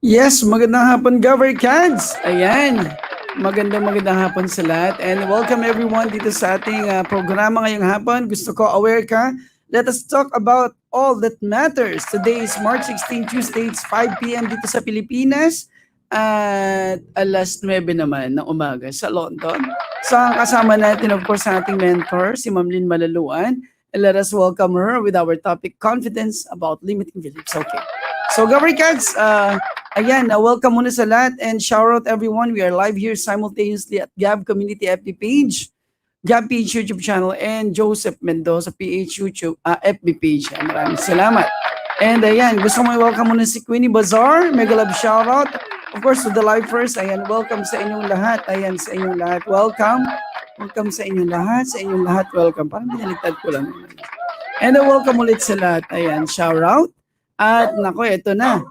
Yes, magandang hapon, GAVarkadz. Ayan, magandang hapon sa lahat. And welcome everyone dito sa ating programa ngayong hapon. Gusto ko aware ka. Let us talk about all that matters. Today is March 16, Tuesday. It's 5 p.m. dito sa Pilipinas. At alas 9 naman ng umaga sa London. So ang kasama natin of course ang ating mentor, si Ma'am Malaluan. And let us welcome her with our topic, confidence about limiting beliefs. Okay. So GAVarkadz, ayan, welcome muna sa lahat and shout out everyone. We are live here simultaneously at GAV Community FB page, GAV PH YouTube channel, and Joseph Mendoza PH YouTube FB page. Maraming salamat. And ayan, gusto mo i-welcome muna si Queenie Bazaar. Mega love shout out. Of course, to the live first. Ayan, welcome sa inyong lahat. Ayan, sa inyong lahat. Welcome. Welcome sa inyong lahat. Sa inyong lahat, welcome. Parang binaligtad ko lang. And welcome ulit sa lahat. Ayan, shout out. At nako, eto na.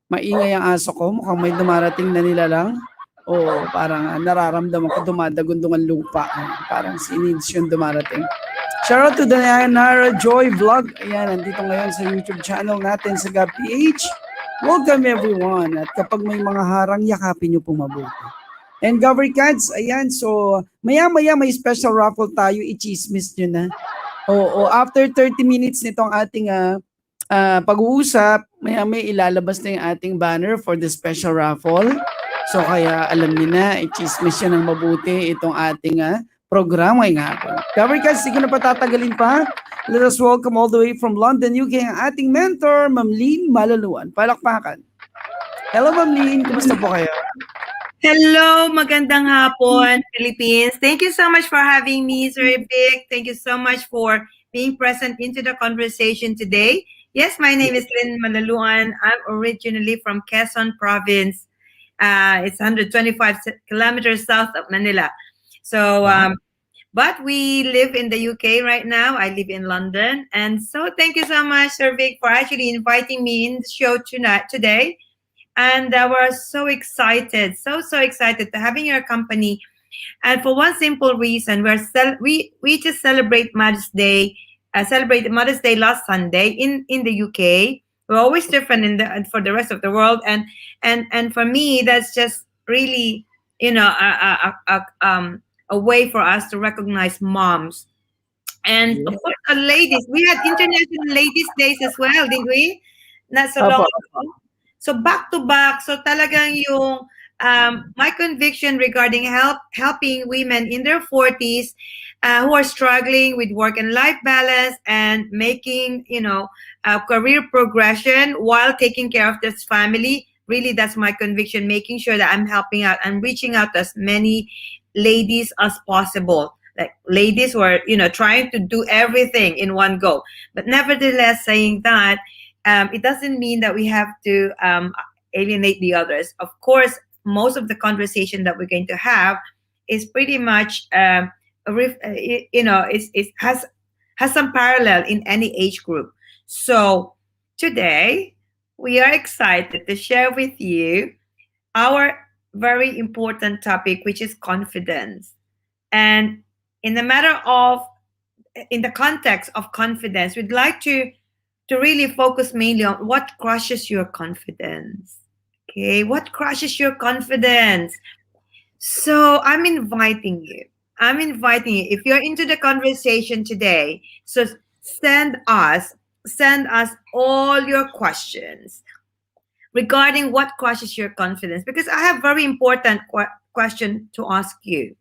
Maingay ang aso ko. Mukhang may dumarating na nila lang. O parang nararamdaman ko dumadagundungan lupa. Parang si Nids yung dumarating. Shout out to the Nara Joy Vlog. Ayan, nandito ngayon sa YouTube channel natin sa GAVPH. Welcome everyone. At kapag may mga harang, yakapin nyo pong mabuti. And GAVarkadz, ayan, so maya-maya may special raffle tayo. I-chismis nyo na. O after 30 minutes nitong ating pag-uusap, may ilalabas na yung ating banner for the special raffle. So kaya alam niyo na, i-chismis siya ng mabuti itong ating programa ngayong hapon. GAVarkadz, hindi ko na patatagalin pa. Let us welcome all the way from London, UK, ang ating mentor, Ma'am Malaluan. Palakpakan. Hello, Ma'am Lynn. Kumusta po kayo? Hello, magandang hapon, Philippines. Thank you so much for having me, Sir Vic. Thank you so much for being present into the conversation today. Yes, my name is Malaluan. I'm originally from Quezon Province. It's 125 kilometers south of Manila. So, but we live in the UK right now. I live in London. And so thank you so much, Sir Vic, for actually inviting me in the show today. And we're so excited, so excited to having your company. And for one simple reason, we just celebrate Mother's Day. Celebrated Mother's Day last Sunday in the UK. We're always different for the rest of the world, and for me, that's just really a way for us to recognize moms. And of course, ladies. We had International Ladies Days as well, didn't we? Not so long ago. So back to back. So talagang yung my conviction regarding helping women in their 40s who are struggling with work and life balance and making career progression while taking care of this family. Really, that's my conviction, making sure that I'm helping out and reaching out to as many ladies as possible. Like ladies who are trying to do everything in one go. But nevertheless, saying that, it doesn't mean that we have to alienate the others. Of course, most of the conversation that we're going to have is pretty much, it has some parallel in any age group. So today, we are excited to share with you our very important topic, which is confidence. And in the context of confidence, we'd like to really focus mainly on what crushes your confidence. Okay, what crushes your confidence? So I'm inviting you. If you're into the conversation today, so send us all your questions regarding what crushes your confidence, because I have very important question to ask you.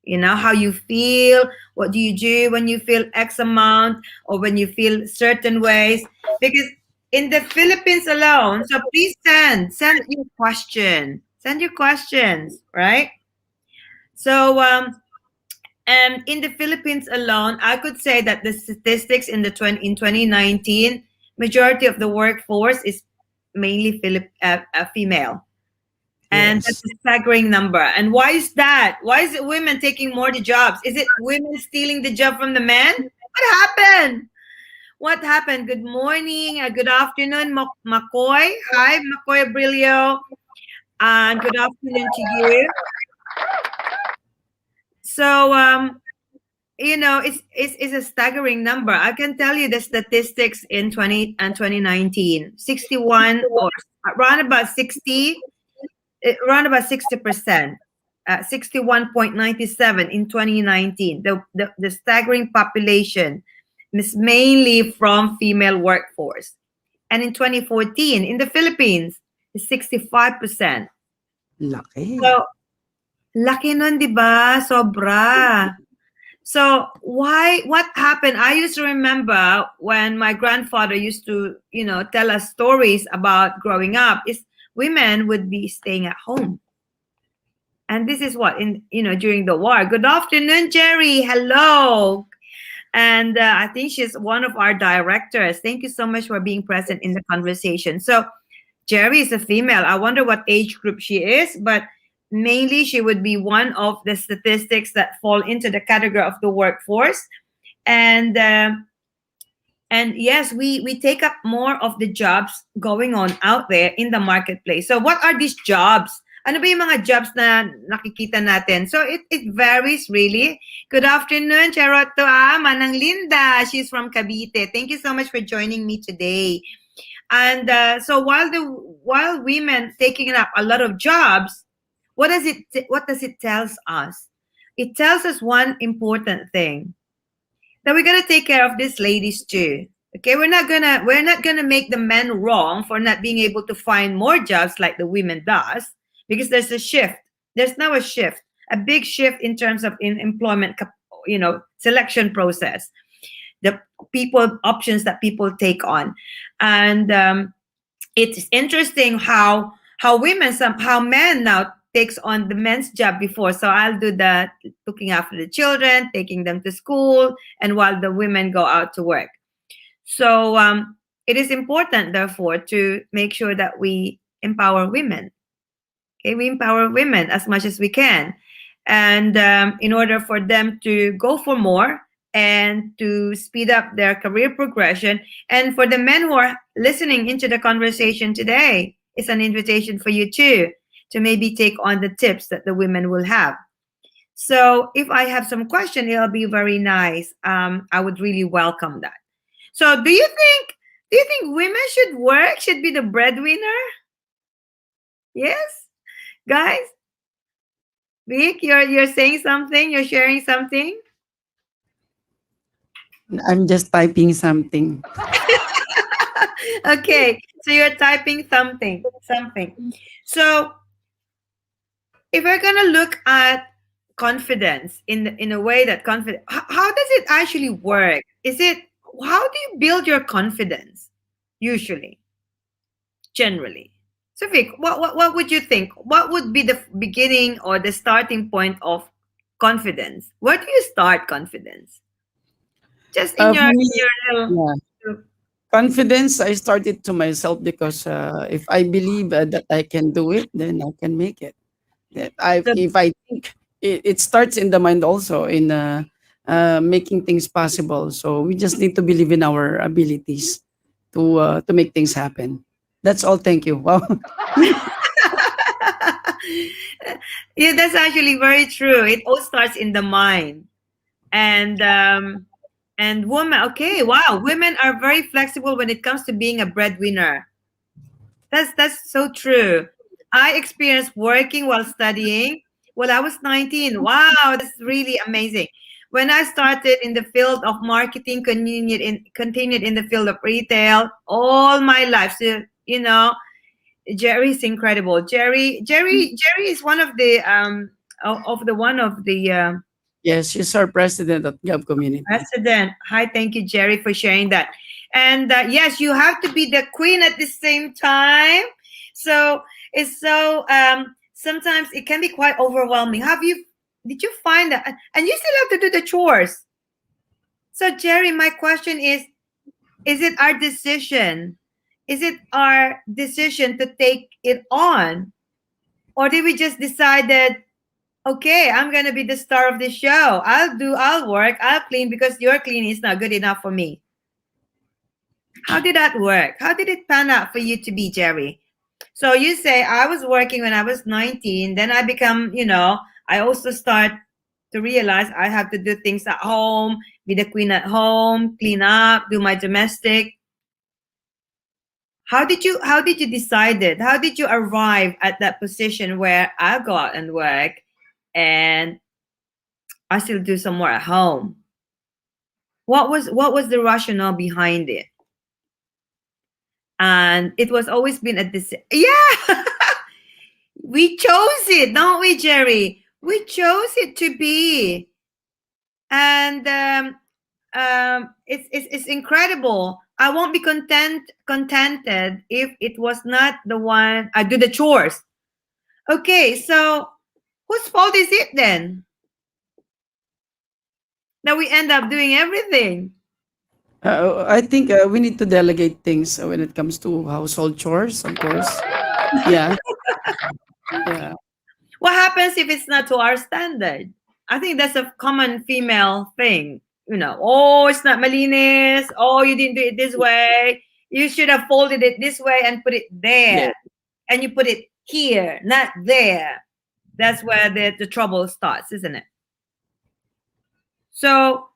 How you feel, what do you do when you feel X amount or when you feel certain ways, because in the Philippines alone, so please send your questions, right? So in the Philippines alone, I could say that the statistics in 2019, majority of the workforce is mainly female. And that's a staggering number. And why is that? Why is it women taking more the jobs? Is it women stealing the job from the men? What happened? Good morning, good afternoon, Makoy. Hi, Makoy Brillo. And good afternoon to you. So, it's a staggering number. I can tell you the statistics in 2019. 61 or around about 60%, 61.97 in 2019. The staggering population is mainly from female workforce. And in 2014, in the Philippines, is 65%. Laki. So, laki nun, di ba? Sobra. So what happened? I used to remember when my grandfather used to, tell us stories about growing up, is women would be staying at home. And this is what during the war. Good afternoon, Jerry. Hello. And I think she's one of our directors. Thank you so much for being present in the conversation. So Jerry is a female. I wonder what age group she is, but mainly she would be one of the statistics that fall into the category of the workforce. And yes, we take up more of the jobs going on out there in the marketplace. So what are these jobs? Ano ba yung mga jobs na nakikita natin? So it varies really. Good afternoon, Charoto Manang Linda. She's from Cavite. Thank you so much for joining me today. And so while women taking up a lot of jobs, what does it tells us? It tells us one important thing, that we're gonna take care of these ladies too. Okay, we're not gonna make the men wrong for not being able to find more jobs like the women does, because there's a shift. There's now a shift, a big shift in terms of employment, selection process, the people options that people take on. And it's interesting how men now takes on the men's job before. So I'll do the looking after the children, taking them to school, and while the women go out to work. So it is important, therefore, to make sure that we empower women. Okay, we empower women as much as we can, and in order for them to go for more and to speed up their career progression. And for the men who are listening into the conversation today, it's an invitation for you too, to maybe take on the tips that the women will have. So if I have some question, it'll be very nice. I would really welcome that. So do you think women should work, should be the breadwinner? Yes, guys? Vic, you're saying something, you're sharing something? I'm just typing something. Okay, so you're typing something. So if we're gonna look at confidence in a way that confidence, how does it actually work? How do you build your confidence usually, generally? So Vic, what would you think? What would be the beginning or the starting point of confidence? Where do you start confidence? Just in For me, your little. yeah, confidence, I started to myself because if I believe that I can do it, then I can make it. If I think it starts in the mind also in making things possible. So we just need to believe in our abilities to make things happen. That's all. Thank you. Wow. Yeah, that's actually very true. It all starts in the mind. And women, okay, wow, women are very flexible when it comes to being a breadwinner. That's so true. I experienced working while studying. Well, I was 19. Wow, that's really amazing. When I started in the field of marketing, continued in the field of retail all my life. So, Jerry is incredible. Jerry is one of the Yes, she's our president of GAV community. president. Hi, thank you, Jerry, for sharing that. And yes, you have to be the queen at the same time. So it's so sometimes it can be quite overwhelming. Did you find that? And you still have to do the chores. So Jerry, my question is it our decision? Is it our decision to take it on? Or did we just decide that, okay, I'm going to be the star of the show. I'll work, I'll clean because your cleaning is not good enough for me. How did that work? How did it pan out for you to be, Jerry? So you say, I was working when I was 19, then I become, I also start to realize I have to do things at home, be the queen at home, clean up, do my domestic. how did you decide it? How did you arrive at that position where I go out and work and I still do some more at home? What was the rationale behind it? And it was always been a decision. Yeah, we chose it, don't we, Jerry? We chose it to be, and it's incredible. I won't be contented if it was not the one I do the chores. Okay, so whose fault is it then that we end up doing everything? I think we need to delegate things when it comes to household chores, of course. Yeah, yeah, What happens if it's not to our standard? I think that's a common female thing. Oh, it's not malinis. Oh, you didn't do it this way. You should have folded it this way and put it yeah. there. And you put it here, not there. That's where the trouble starts, isn't it? So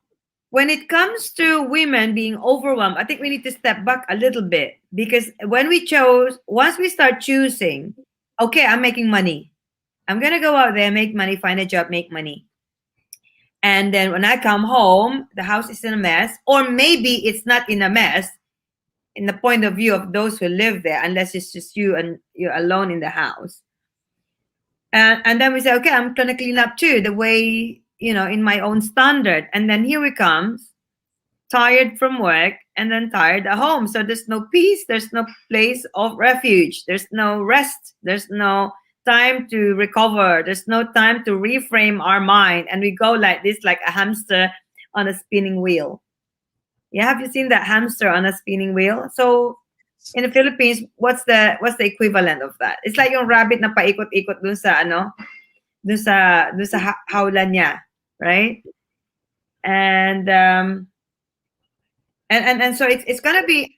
when it comes to women being overwhelmed, I think we need to step back a little bit, because once we start choosing, okay, I'm making money. I'm going to go out there, make money, find a job, make money. And then when I come home, the house is in a mess, or maybe it's not in a mess in the point of view of those who live there, unless it's just you and you're alone in the house. And then we say, okay, I'm going to clean up too, the way, in my own standard. And then here we comes, tired from work and then tired at home. So there's no peace, there's no place of refuge, there's no rest, there's no time to recover, there's no time to reframe our mind, and we go like this, like a hamster on a spinning wheel. Yeah, have you seen that hamster on a spinning wheel? So in the Philippines, what's the equivalent of that? It's like yung rabbit na paikot-ikot dun sa hawla niya, right? And so it's going to be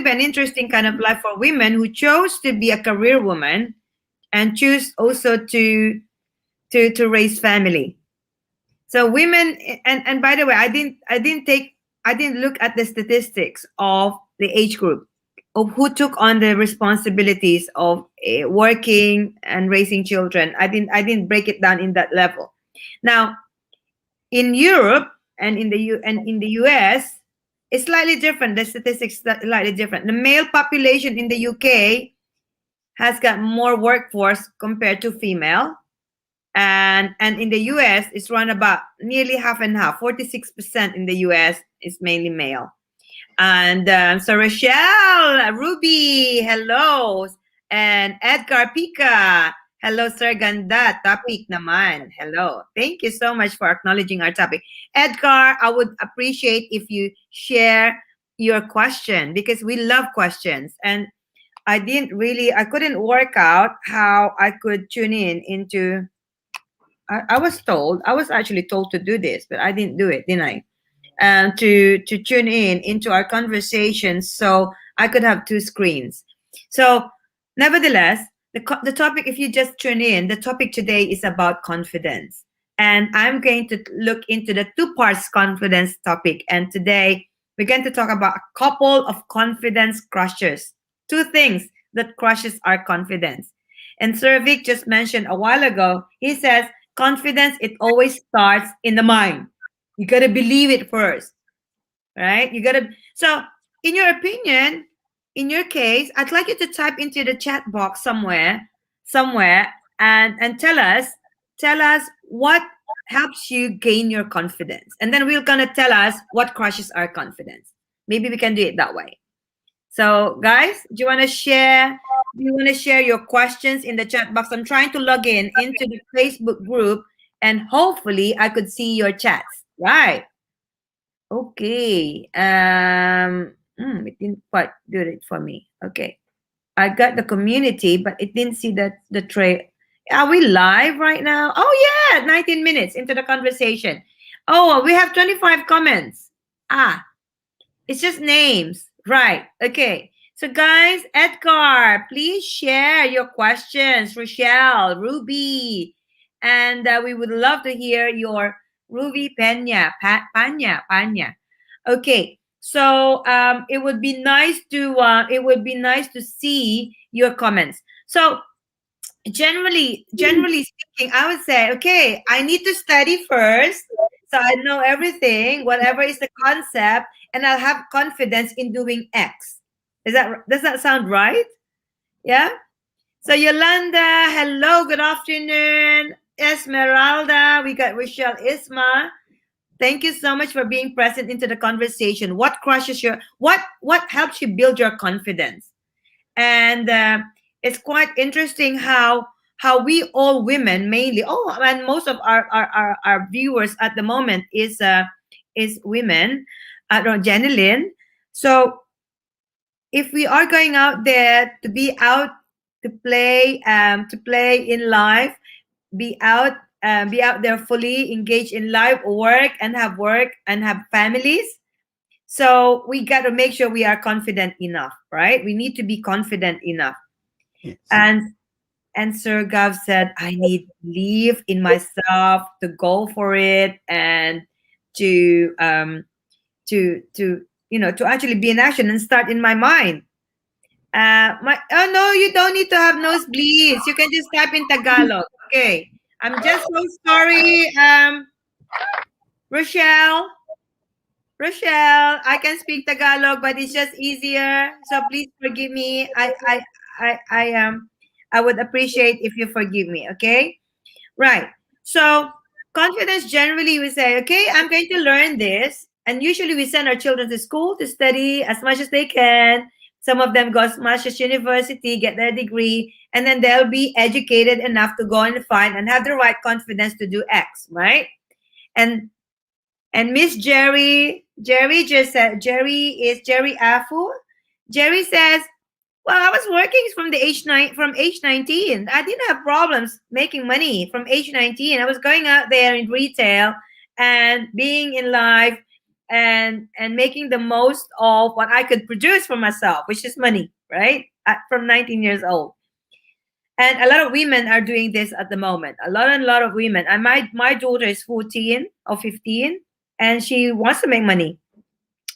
an interesting kind of life for women who chose to be a career woman and choose also to raise family. So women, and by the way, I didn't look at the statistics of the age group of who took on the responsibilities of working and raising children. I didn't break it down in that level. Now, in Europe and in the US, it's slightly different. The statistics are slightly different. The male population in the UK has got more workforce compared to female. And in the US, it's run about nearly half and half. 46% in the US is mainly male. And so Rochelle, Ruby, hello. And Edgar Pica, hello, Sir Ganda. Topic naman. Hello. Thank you so much for acknowledging our topic. Edgar, I would appreciate if you share your question, because we love questions. And I couldn't work out how I could tune in into, I was actually told to do this, but I didn't do it, didn't I? To tune in into our conversations so I could have two screens. So nevertheless, the topic, if you just tune in, the topic today is about confidence. And I'm going to look into the two parts confidence topic. And today we're going to talk about a couple of confidence crushes. Two things that crushes our confidence. And Sir Vic just mentioned a while ago, he says, confidence, it always starts in the mind. You got to believe it first, right? So in your opinion, in your case, I'd like you to type into the chat box somewhere, and tell us what helps you gain your confidence. And then we're going to tell us what crushes our confidence. Maybe we can do it that way. So guys, do you want to share your questions in the chat box? I'm trying to log into the Facebook group, and hopefully I could see your chats. Right. Okay. It didn't quite do it for me. Okay. I got the community, but it didn't see the tray. Are we live right now? Oh yeah, 19 minutes into the conversation. Oh, we have 25 comments. It's just names. Right. Okay. So guys, Edgar, please share your questions. Rochelle, Ruby, and we would love to hear your Ruby Pena. Panya. Okay. So it would be nice to see your comments. So generally speaking, I would say, okay, I need to study first, so I know everything, whatever is the concept, and I'll have confidence in doing X. Does that sound right? Yeah. So Yolanda, hello, good afternoon. Esmeralda, we got Rochelle Isma. Thank you so much for being present into the conversation. What helps you build your confidence? And it's quite interesting how we all women mainly, and most of our viewers at the moment is women, Janelyn. So if we are going out there to be out to play in life, be out there fully engaged in life, work and have families. So we got to make sure we are confident enough, right? We need to be confident enough. Yes. And Sir Gav said, I need belief in myself to go for it and to to actually be in action and start in my mind. Oh no, you don't need to have nosebleeds. You can just type in Tagalog. Okay. I'm just so sorry, Rochelle. Rochelle, I can speak Tagalog, but it's just easier. So please forgive me. I would appreciate if you forgive me. Okay, right. So confidence generally we say, okay, I'm going to learn this, and usually we send our children to school to study as much as they can. Some of them go as much as university, get their degree, and then they'll be educated enough to go and find and have the right confidence to do X, right? And Miss Jerry just said, Jerry Afu. Jerry says, well, I was working from age 19. I didn't have problems making money from age 19. I was going out there in retail and being in life and making the most of what I could produce for myself, which is money, right? From 19 years old. And a lot of women are doing this at the moment. A lot of women. And my daughter is 14 or 15, and she wants to make money.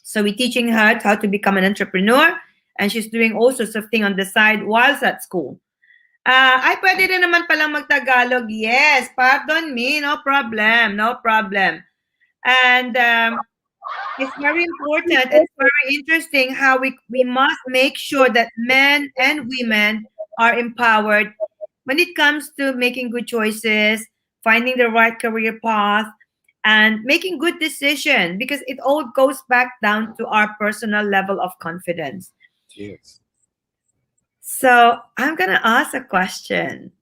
So we're teaching her how to become an entrepreneur, and she's doing all sorts of things on the side whilst at school. Ay, pwede rin naman palang mag-Tagalog. Yes, pardon me. No problem. And it's very important. It's very interesting how we must make sure that men and women are empowered when it comes to making good choices, finding the right career path, and making good decisions, because it all goes back down to our personal level of confidence. Yes. So I'm gonna ask a question,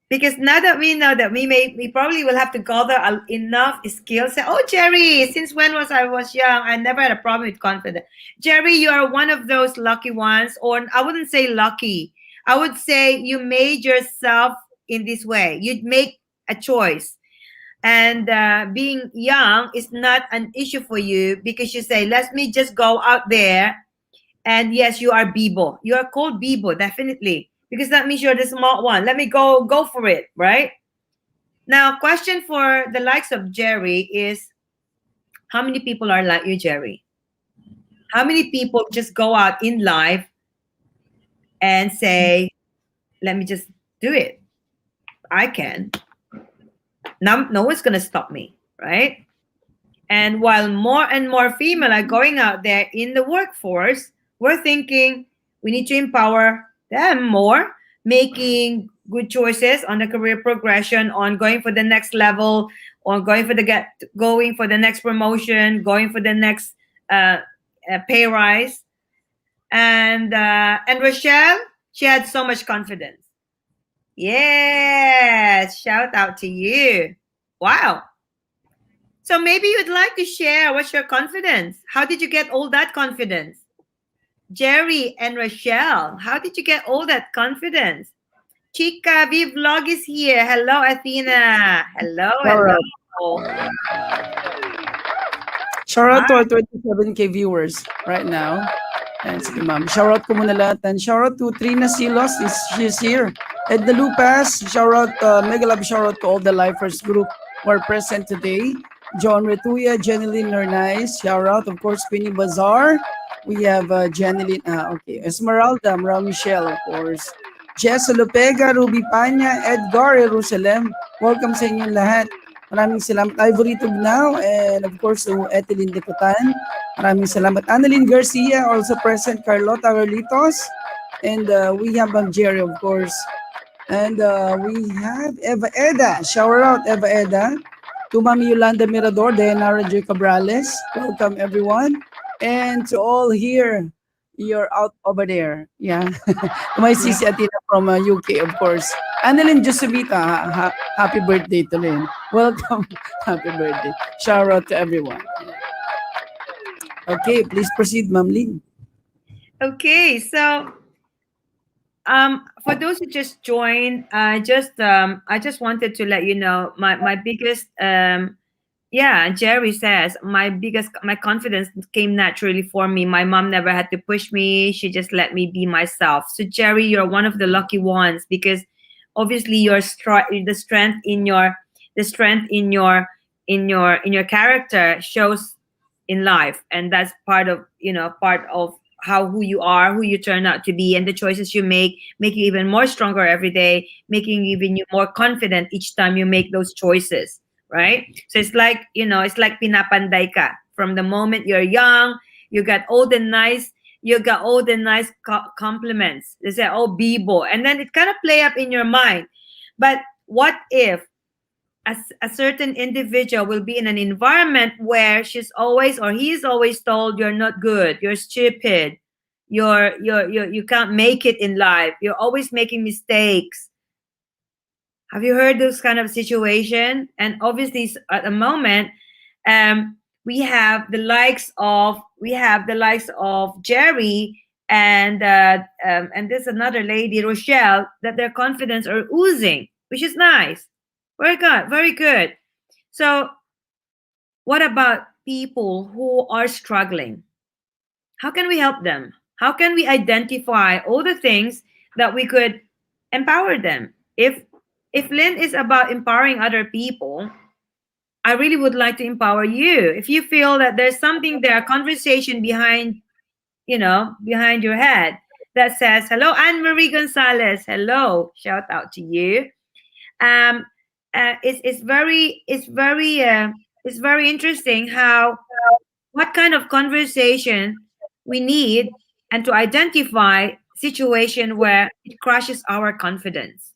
because now that we know that we probably will have to gather enough skills. Say, oh, Jerry, since when I was young, I never had a problem with confidence. Jerry, you are one of those lucky ones, or I wouldn't say lucky. I would say you made yourself in this way. You'd make a choice. And being young is not an issue for you, because you say, let me just go out there. And yes, you are Bibo. You are called Bibo, definitely, because that means you're the smart one. Let me go for it, right? Now, question for the likes of Jerry is, how many people are like you, Jerry? How many people just go out in life and say, let me just do it? I can. No one's going to stop me, right? And while more and more female are going out there in the workforce, we're thinking we need to empower them more, making good choices on the career progression, on going for the next level, on going for the next promotion, going for the next pay rise. And Rochelle, she had so much confidence. Yes, shout out to you. Wow. So maybe you'd like to share what's your confidence. How did you get all that confidence? Jerry and Rochelle, how did you get all that confidence? Chica V Vlog is here. Hello, Athena. Hello. Shout out to our 27K viewers right now. And sige ma'am, shout out ko muna lahat. And shout out to Trina Silos, she's here. Edna Lupas, shout out, mega love shout out to all the Lifers group who are present today. John Retuya, Jeneline Nernais, shout out, of course, Queenie Bazaar. We have Jeneline, okay, Esmeralda, Maral Michelle, of course. Jessa Lopega, Ruby Panya, Edgar Jerusalem. Welcome sa inyong lahat. Maraming salamat. Ivory Tugnaw, and of course, to Etelyn Decotan. Maraming salamat. Annalyn Garcia, also present. Carlota Carlitos. And we have Jerry, of course. And we have Eva Eda. Shower out, Eva Eda. To Mami Yolanda Mirador, Dayanara J. Cabrales. Welcome, everyone. And to all here, you're out over there. Yeah. To my Yeah. Sisi Atina from UK, of course. Annalyn Josevita, happy birthday to Lynn. Welcome. Happy birthday. Shout out to everyone. Okay, please proceed, Ma'am Lynn. Okay, so for those who just joined, I just wanted to let you know my biggest yeah, Jerry says my confidence came naturally for me. My mom never had to push me. She just let me be myself. So Jerry, you're one of the lucky ones because obviously the strength in your character shows in life, and that's part of how who you are, who you turn out to be, and the choices you make you even more stronger every day, making even you more confident each time you make those choices, right? So it's like, it's like pinapanday ka. From the moment you're young, you got all the nice, compliments. They say, oh, Bibo. And then it kind of play up in your mind. But what if a certain individual will be in an environment where she's always or he's always told you're not good, you're stupid, you can't make it in life, you're always making mistakes. Have you heard those kind of situation? And obviously, at the moment, we have the likes of Jerry and there's another lady, Rochelle, that their confidence are oozing, which is nice. Very good, very good. So, what about people who are struggling? How can we help them? How can we identify all the things that we could empower them? If Lynn is about empowering other people, I really would like to empower you. If you feel that there's something there, a conversation behind your head that says, "Hello, Anne Marie Gonzalez. Hello, shout out to you." Um, it's very interesting how what kind of conversation we need and to identify situation where it crushes our confidence.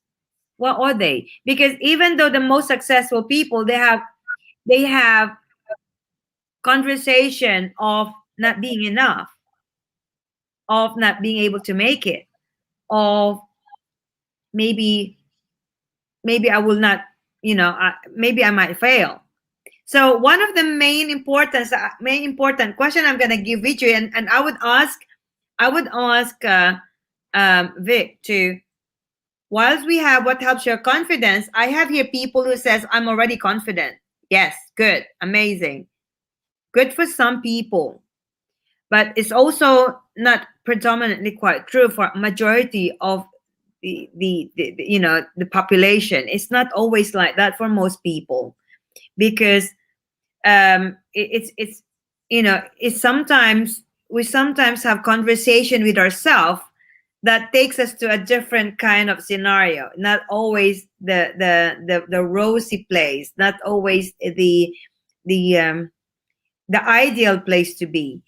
What are they? Because even though the most successful people, they have conversation of not being enough, of not being able to make it, of maybe maybe I will not, maybe I might fail. So one of the main important question I'm gonna give Victor, and I would ask Vic to, whilst we have what helps your confidence, I have here people who says I'm already confident. Yes, good, amazing, good for some people, but it's also not predominantly quite true for majority of the population. It's not always like that for most people because it's it's sometimes we sometimes have conversation with ourselves that takes us to a different kind of scenario, not always the rosy place, not always the the ideal place to be.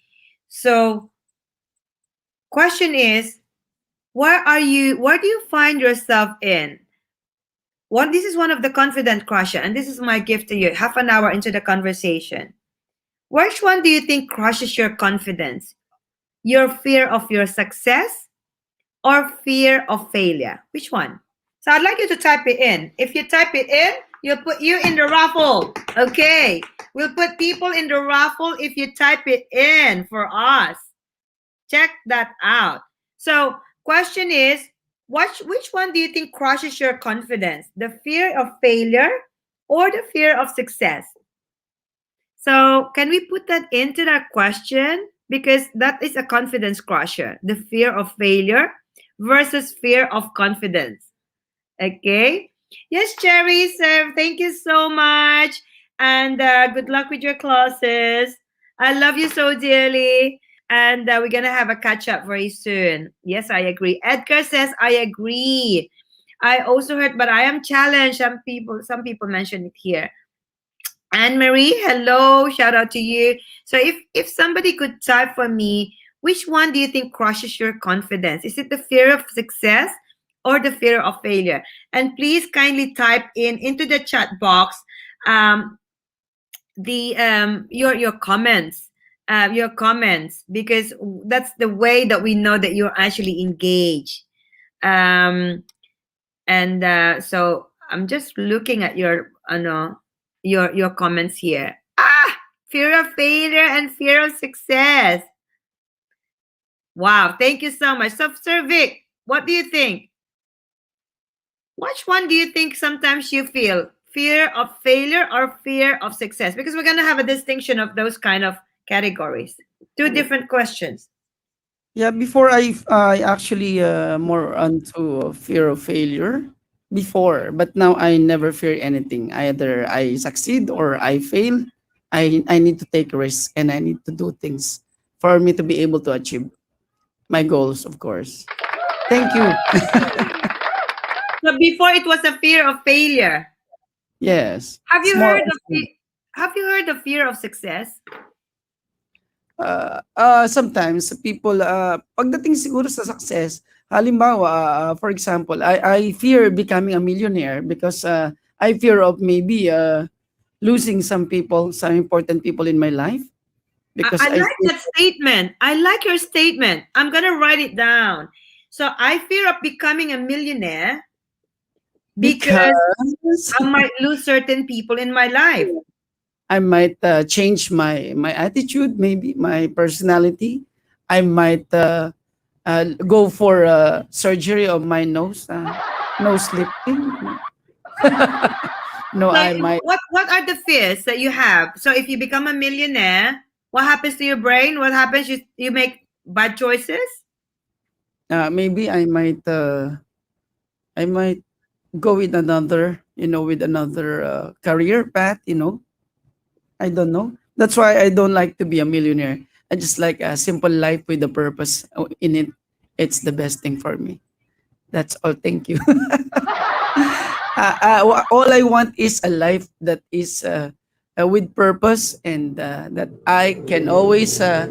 So question is, where do you find yourself in one? This is one of the confident crusher, and this is my gift to you, half an hour into the conversation. Which one do you think crushes your confidence? Your fear of your success or fear of failure? Which one? So I'd like you to type it in. If you type it in, you'll put you in the raffle. Okay. We'll put people in the raffle if you type it in for us. Check that out. So question is, which one do you think crushes your confidence? The fear of failure or the fear of success? So can we put that into that question? Because that is a confidence crusher. The fear of failure versus fear of confidence. Okay. Yes, Cherry, sir. Thank you so much. And good luck with your classes. I love you so dearly. And we're going to have a catch up very soon. Yes, I agree. Edgar says, I agree. I also heard, but I am challenged. Some people mentioned it here. Anne Marie, hello. Shout out to you. So if somebody could type for me, which one do you think crushes your confidence? Is it the fear of success or the fear of failure? And please kindly type into the chat box um, the your comments, because that's the way that we know that you're actually engaged. And so I'm just looking at your comments here. Fear of failure and fear of success. Wow, thank you so much. So Sir Vic, what do you think? Which one do you think sometimes you feel? Fear of failure or fear of success? Because we're going to have a distinction of those kind of categories. Two different questions. Yeah, before I actually more onto fear of failure before, but now I never fear anything. Either I succeed or I fail. I need to take risks and I need to do things for me to be able to achieve my goals, of course. Thank you. So before it was a fear of failure. Yes. Have It's you more heard of have you heard of fear of success? sometimes people pagdating siguro sa success, halimbawa for example, I fear becoming a millionaire because I fear of maybe losing some people, some important people in my life because I I like that statement. I like your statement. I'm gonna write it down. So I fear of becoming a millionaire because because I might lose certain people in my life. I might change my attitude, maybe my personality. I might go for surgery of my nose, nose lifting. No, So I might what are the fears that you have? So if you become a millionaire, what happens to your brain? What happens? You make bad choices? maybe I might go with another, with another career path. I don't know. That's why I don't like to be a millionaire. I just like a simple life with a purpose in it. It's the best thing for me. That's all. Thank you. All I want is a life that is with purpose and that I can always uh,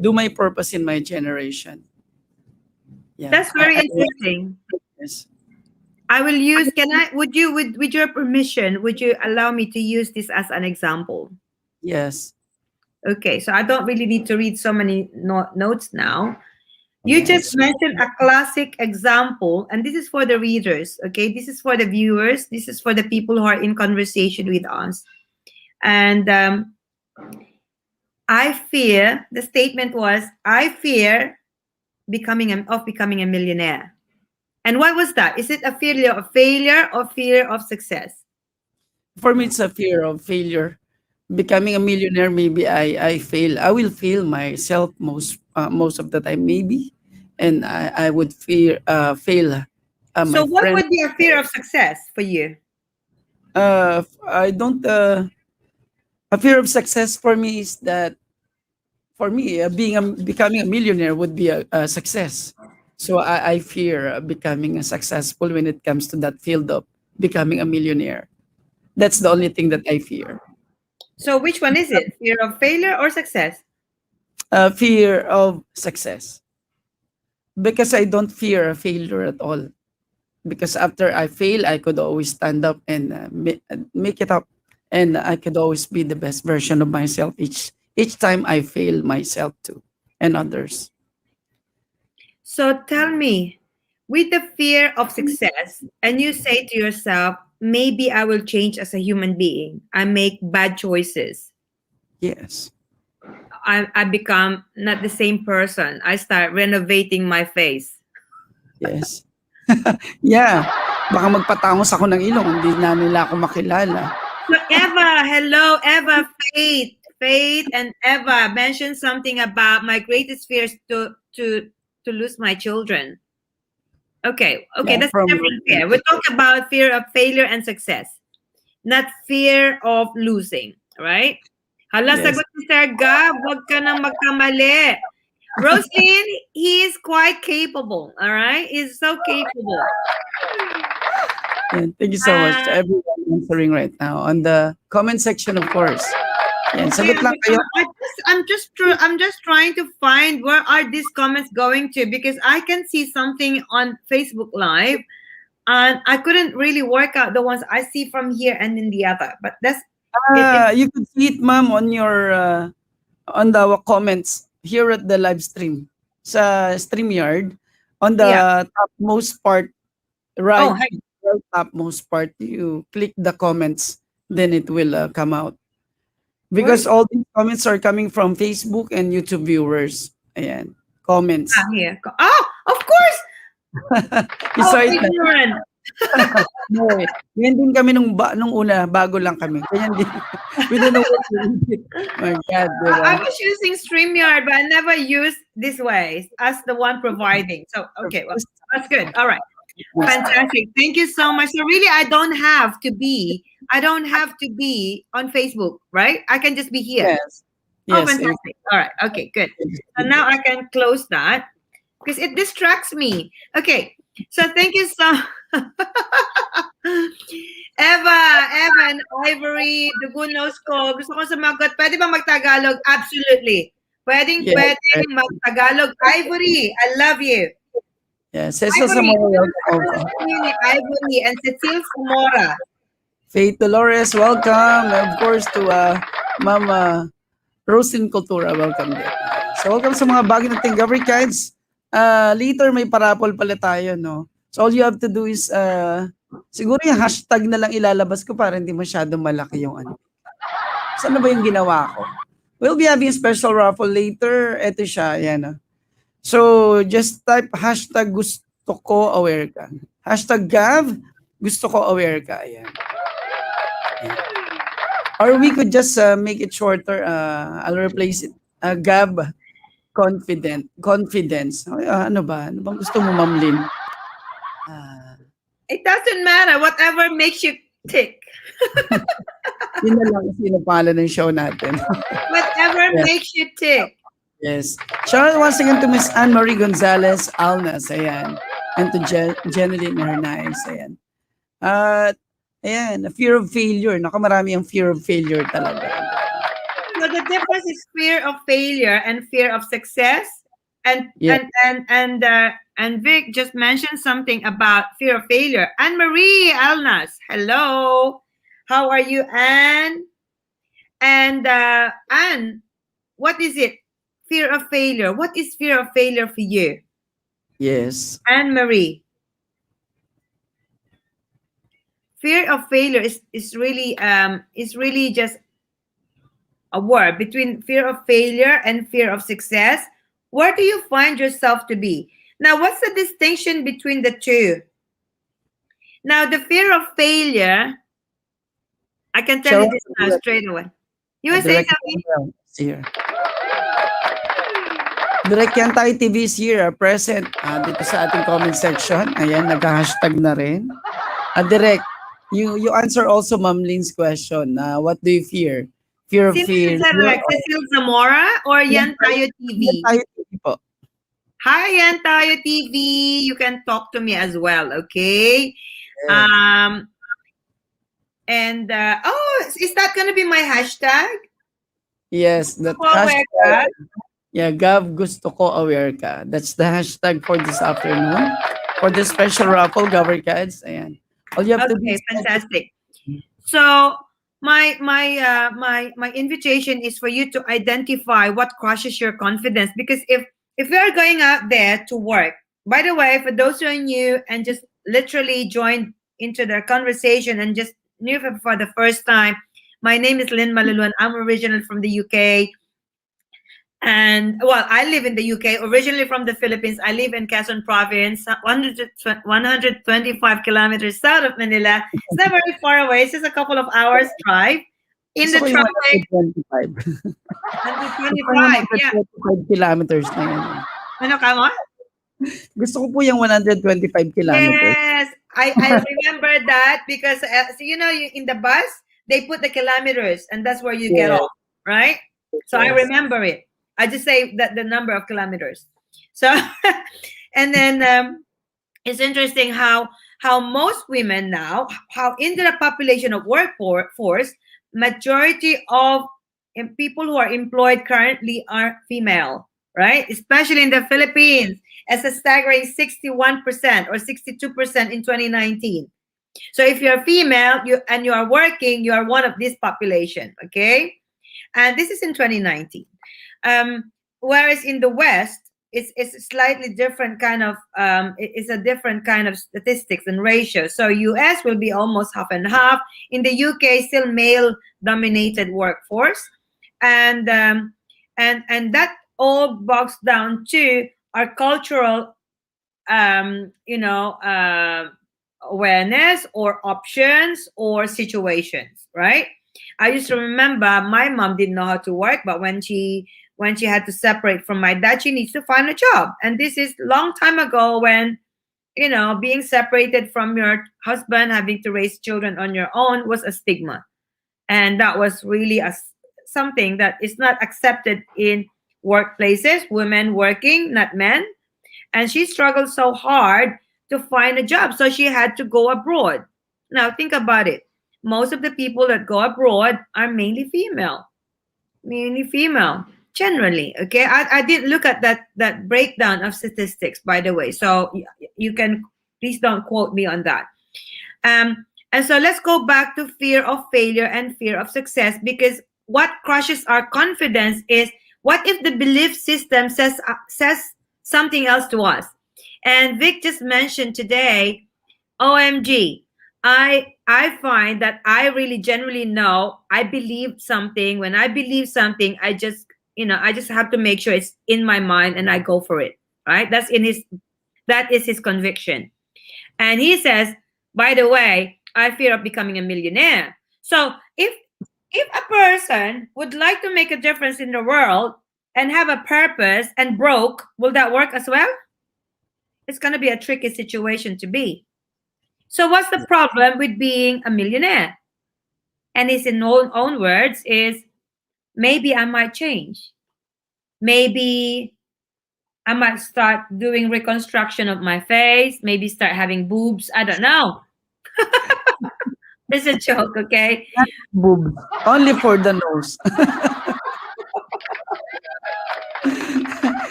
do my purpose in my generation. Yeah, That's very interesting. yes, I will use. Can I? Would you, with your permission, would you allow me to use this as an example? yes, Okay, so I don't really need to read so many notes now. You just yes. mentioned a classic example, and this is for the readers. Okay, this is for the viewers. This is for the people who are in conversation with us. And I fear. The statement was, "I fear becoming a millionaire." And what was that? Is it a fear of failure or fear of success? For me, it's a fear of failure. Becoming a millionaire, maybe I fail. I will fail myself most of the time, maybe, and I would fail So, my what friend. would be a fear of success for you? I don't. A fear of success for me is that for me becoming a millionaire would be a success. So I fear becoming a successful when it comes to that field of becoming a millionaire. That's the only thing that I fear. So, which one is it? Fear of failure or success? Fear of success because I don't fear a failure at all. Because after I fail, I could always stand up and make it up, and I could always be the best version of myself each time I fail myself too and others. So, tell me, with the fear of success, and you say to yourself, maybe I will change as a human being, I make bad choices, Yes, I become not the same person, I start renovating my face. yes. Yeah, baka magpatangos ako ng ilong, hindi na nila ako makilala. So Eva, hello, Eva, Faith, and Eva mentioned something about my greatest fears to lose my children. Okay, Yeah, that's a from different fear. We talk about fear of failure and success. not fear of losing. Right? Hala, Yes. sagot ni Sir Gav, wag ka nang magkamali. Roslyn, he is quite capable, all right? He's so capable. And thank you so much to everyone answering right now on the comment section, of course. Yan, Okay, sagot lang kayo. I'm just trying to find where are these comments going to, because I can see something on Facebook Live, and I couldn't really work out the ones I see from here and in the other. But that's You could see it, ma'am, on your on the comments here at the live stream sa StreamYard. On the yeah. topmost part, Oh, right, hi. right topmost part, you click the comments, then it will come out. Where? Because all these comments are coming from Facebook and YouTube viewers. Ayan, comments. Here. Oh, of course. You Oh, saw it na? ignorant. No, eh. Ganyan din kami nung una, bago lang kami. Ganyan din. We don't know what to do. My God, I diba? was using StreamYard, but I never used this way as the one providing. So, okay, well, that's good. All right. Fantastic. Thank you so much. So really, I don't have to be on Facebook, right? I can just be here. Yes. Oh, Yes. fantastic. All right. Okay, good. So now I can close that because it distracts me. Okay. So thank you so Eva and Ivory, Dugunos ko. Gusto ko sumagot. Pwede ba magtagalog? Absolutely. Pwedeng magtagalog. Ivory, I love you. Yes. Cecil Zamora. Ivory and Cecil Zamora. Faith Dolores, welcome. And of course to Mama Rosin Cultura, welcome din. So welcome sa mga bago nating GAVarkadz. Later may parapol pala tayo, no? So all you have to do is siguro yung hashtag na lang ilalabas ko para hindi masyadong malaki yung ano. Saan na ba yung ginawa ko? We'll be having a special raffle later. Ito siya, yan. No? So just type hashtag gusto ko aware ka. Hashtag GAV, gusto ko aware ka. Ayan. Or we could just make it shorter. I'll replace it. GAV confidence. Ano ba? Ano bang gusto mo, Ma'am Lynn? It doesn't matter. Whatever makes you tick. Yun na lang kasi napala ng show natin. Whatever makes you tick. Yes. Shout out once again to Miss Anne-Marie Gonzalez Alnas. Ayan. And to Jeneline Hernandez. Ayan. Ayan, a fear of failure. Marami ang fear of failure talaga. So the difference is fear of failure and fear of success. And Vic just mentioned something about fear of failure. Anne-Marie Alnas, hello. How are you, Anne? And Anne, what is it? Fear of failure. What is fear of failure for you? Yes. Anne-Marie. Fear of failure is really just a word between fear of failure and fear of success. Where do you find yourself to be? Now, what's the distinction between the two? Now, the fear of failure, I can tell you this now straight away. You were saying something? Here. Direct Yan Tayo TV is here, present dito sa ating comment section. Ayan, nag-hashtag na rin. Direct, you answer also Ma'am Lynn's question. What do you fear? Fear of fear. Cecil Zamora or Yan Tayo TV? Yan Tayo TV po. Hi, Yan Tayo TV. You can talk to me as well, okay? Yeah. Is that gonna be my hashtag? Yes, that hashtag. Yeah, Gav gusto ko aware ka. That's the hashtag for this afternoon. For this special raffle, GAVarkadz. Ayan. All you have to do is fantastic. So my invitation is for you to identify what crushes your confidence, because if you are going out there to work, by the way, for those who are new and just literally joined into the conversation and just knew for the first time, my name is Lynn Malaluan. I'm originally from the UK. And well, I live in the UK, originally from the Philippines. I live in Quezon Province, 125 kilometers south of Manila. It's not very far away. It's just a couple of hours drive. In the traffic. 125. 125, yeah. 125 kilometers na yan. Ano ka mo? Gusto ko po yung 125 kilometers. Yes. I remember that because so, in the bus they put the kilometers and that's where you get Yeah. off, right? So I Yes. remember it. I just say that the number of kilometers. So and then it's interesting how most women now, how in the population of workforce, majority of people who are employed currently are female, right? Especially in the Philippines, as a staggering 61% or 62% in 2019. So if you're female, you are working, you are one of this population, okay? And this is in 2019. Whereas in the West, it's a slightly different kind of it's a different kind of statistics and ratio. So US will be almost half and half. In the UK, still male dominated workforce, and that all bogs down to our cultural awareness or options or situations, right? I used to remember my mom didn't know how to work, but when she had to separate from my dad, she needs to find a job. And this is long time ago when being separated from your husband, having to raise children on your own was a stigma, and that was really something that is not accepted in workplaces. Women working, not men, and she struggled so hard to find a job. So she had to go abroad. Now, think about it. Most of the people that go abroad are mainly female, generally. Okay. I didn't look at that breakdown of statistics, by the way. So you can, please don't quote me on that. And so let's go back to fear of failure and fear of success, because what crushes our confidence is, what if the belief system says something else to us? And Vic just mentioned today, OMG, I find that I really generally know I believe something. When I believe something, I just have to make sure it's in my mind and I go for it. Right? That is his conviction. And he says, by the way, I fear of becoming a millionaire. So if a person would like to make a difference in the world and have a purpose and broke, will that work as well? It's going to be a tricky situation to be. So what's the problem with being a millionaire? And his own words is, maybe I might change. Maybe I might start doing reconstruction of my face, maybe start having boobs. I don't know. It's a joke, okay? Boobs. Only for the nose.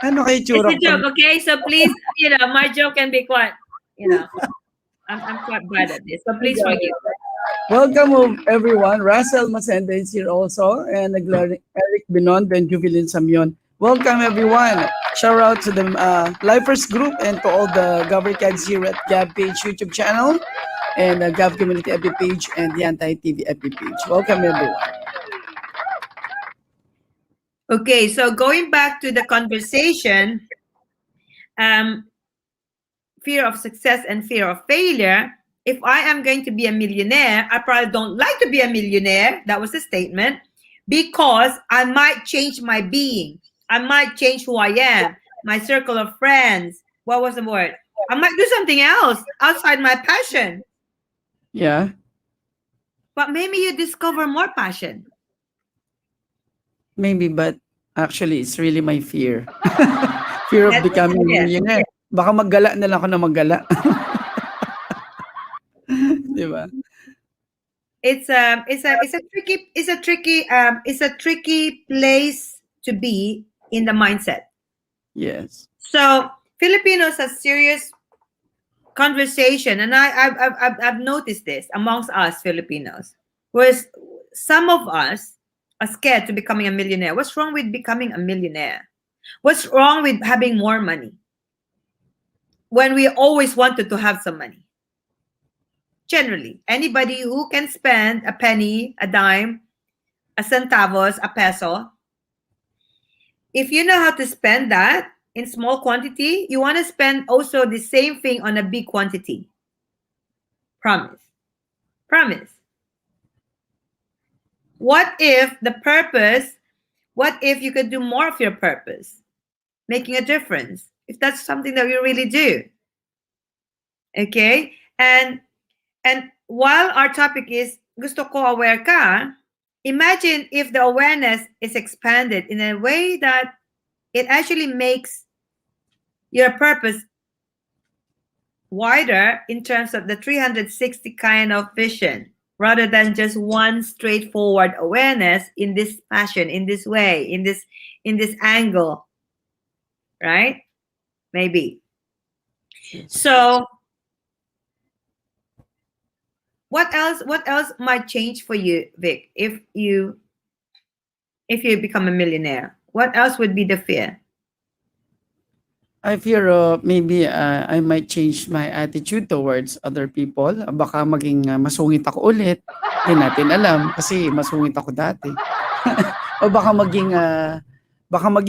Ano kay It's tsura a ko joke, pag okay? So please, my joke can be quite, I'm quite bad at this. So please forgive. Welcome everyone. Russell Masenda is here also, and Eric Binon and Jubilin Samyon. Welcome everyone. Shout out to the Lifers group and to all the GAVarkadz here at GAV page YouTube channel and GAV community FB page and the Anti-TV FB page. Welcome everyone. Okay, so going back to the conversation, fear of success and fear of failure. If I am going to be a millionaire, I probably don't like to be a millionaire. That was a statement, because I might change my being. I might change who I am, my circle of friends. What was the word? I might do something else outside my passion. Yeah. But maybe you discover more passion. Maybe, but actually, it's really my fear. Fear of That's what becoming a it is. millionaire. Baka maggala na lang ako na maggala. Di ba? It's a tricky place to be in the mindset. Yes. So Filipinos have serious conversation, and I've noticed this amongst us Filipinos, whereas some of us are scared to becoming a millionaire. What's wrong with becoming a millionaire? What's wrong with having more money when we always wanted to have some money? Generally, anybody who can spend a penny, a dime, a centavos, a peso, if you know how to spend that in small quantity, you want to spend also the same thing on a big quantity. Promise. Promise. What if you could do more of your purpose, making a difference? If that's something that you really do. Okay? And while our topic is gusto ko aware ka, imagine if the awareness is expanded in a way that it actually makes your purpose wider in terms of the 360 kind of vision, rather than just one straightforward awareness in this fashion, in this way, in this angle, right? Maybe. So what else might change for you, Vic, if you become a millionaire? What else would be the fear? I fear maybe I might change my attitude towards other people. Baka maging masungit ako ulit. Hindi natin alam kasi masungit ako dati. O baka maging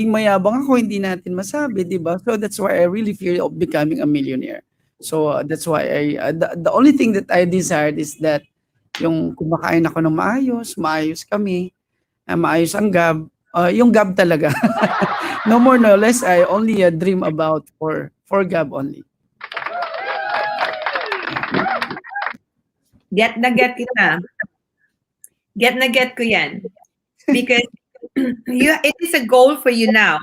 mayabang ako, hindi natin masabi, 'di ba? So that's why I really fear of becoming a millionaire. So that's why the only thing that I desired is that yung kumakain ako ng maayos kami, maayos ang GAV, yung GAV talaga. No more, no less. I only dream about for GAV only. Get na get kita. Get na get ko yan. Because it is a goal for you now.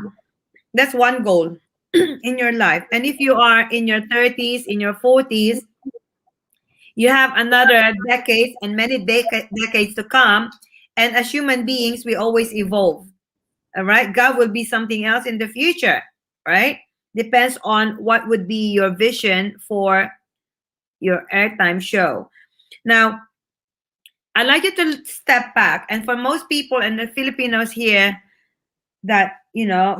That's one goal in your life. And if you are in your 30s, in your 40s, you have another decade and many decades to come. And as human beings, we always evolve. All right. God will be something else in the future, right? Depends on what would be your vision for your airtime show. Now, I'd like you to step back. And for most people and the Filipinos here that,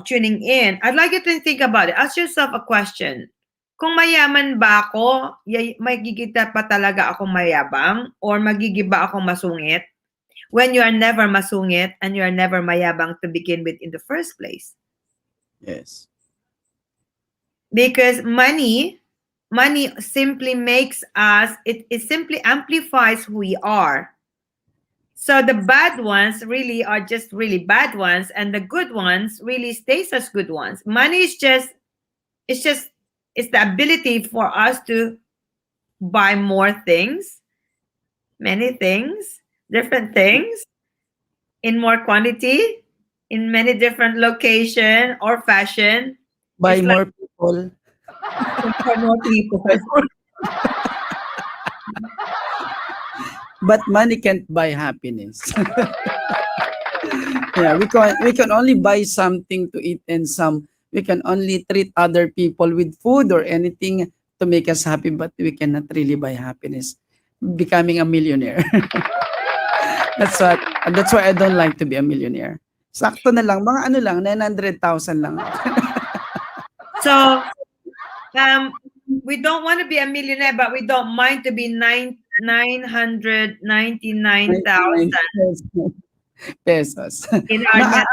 tuning in, I'd like you to think about it. Ask yourself a question. Kung mayaman ba ako, magigita pa talaga akong mayabang or magigiba akong masungit? When you are never masungit and you are never mayabang to begin with in the first place. Yes. Because money simply makes us, it simply amplifies who we are. So the bad ones really are just really bad ones, and the good ones really stays as good ones. Money is it's the ability for us to buy more things, many things, different things, in more quantity, in many different location or fashion. Buy more people. Buy more people. But money can't buy happiness. Yeah, we can only buy something to eat and we can only treat other people with food or anything to make us happy, but we cannot really buy happiness. Becoming a millionaire. That's why I don't like to be a millionaire. Sakto na lang, mga 900,000 lang. So, we don't want to be a millionaire, but we don't mind to be 999,000 pesos. In our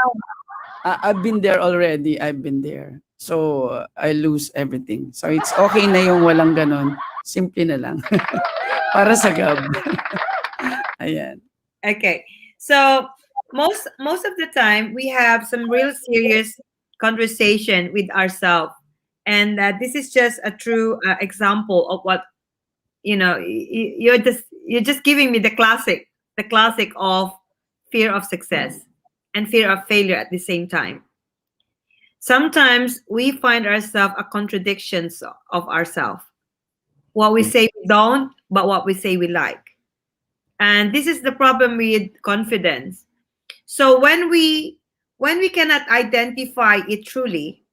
I've been there already. I've been there. So, I lose everything. So, it's okay na yung walang ganon. Simple na lang. Para sa GAV. Ayan. Okay. So, most of the time, we have some real serious conversation with ourselves. And this is just a true example of what, you're just giving me the classic of fear of success and fear of failure at the same time. Sometimes we find ourselves a contradictions of ourselves. What we say we don't, but what we say we like. And this is the problem with confidence. So when we cannot identify it truly,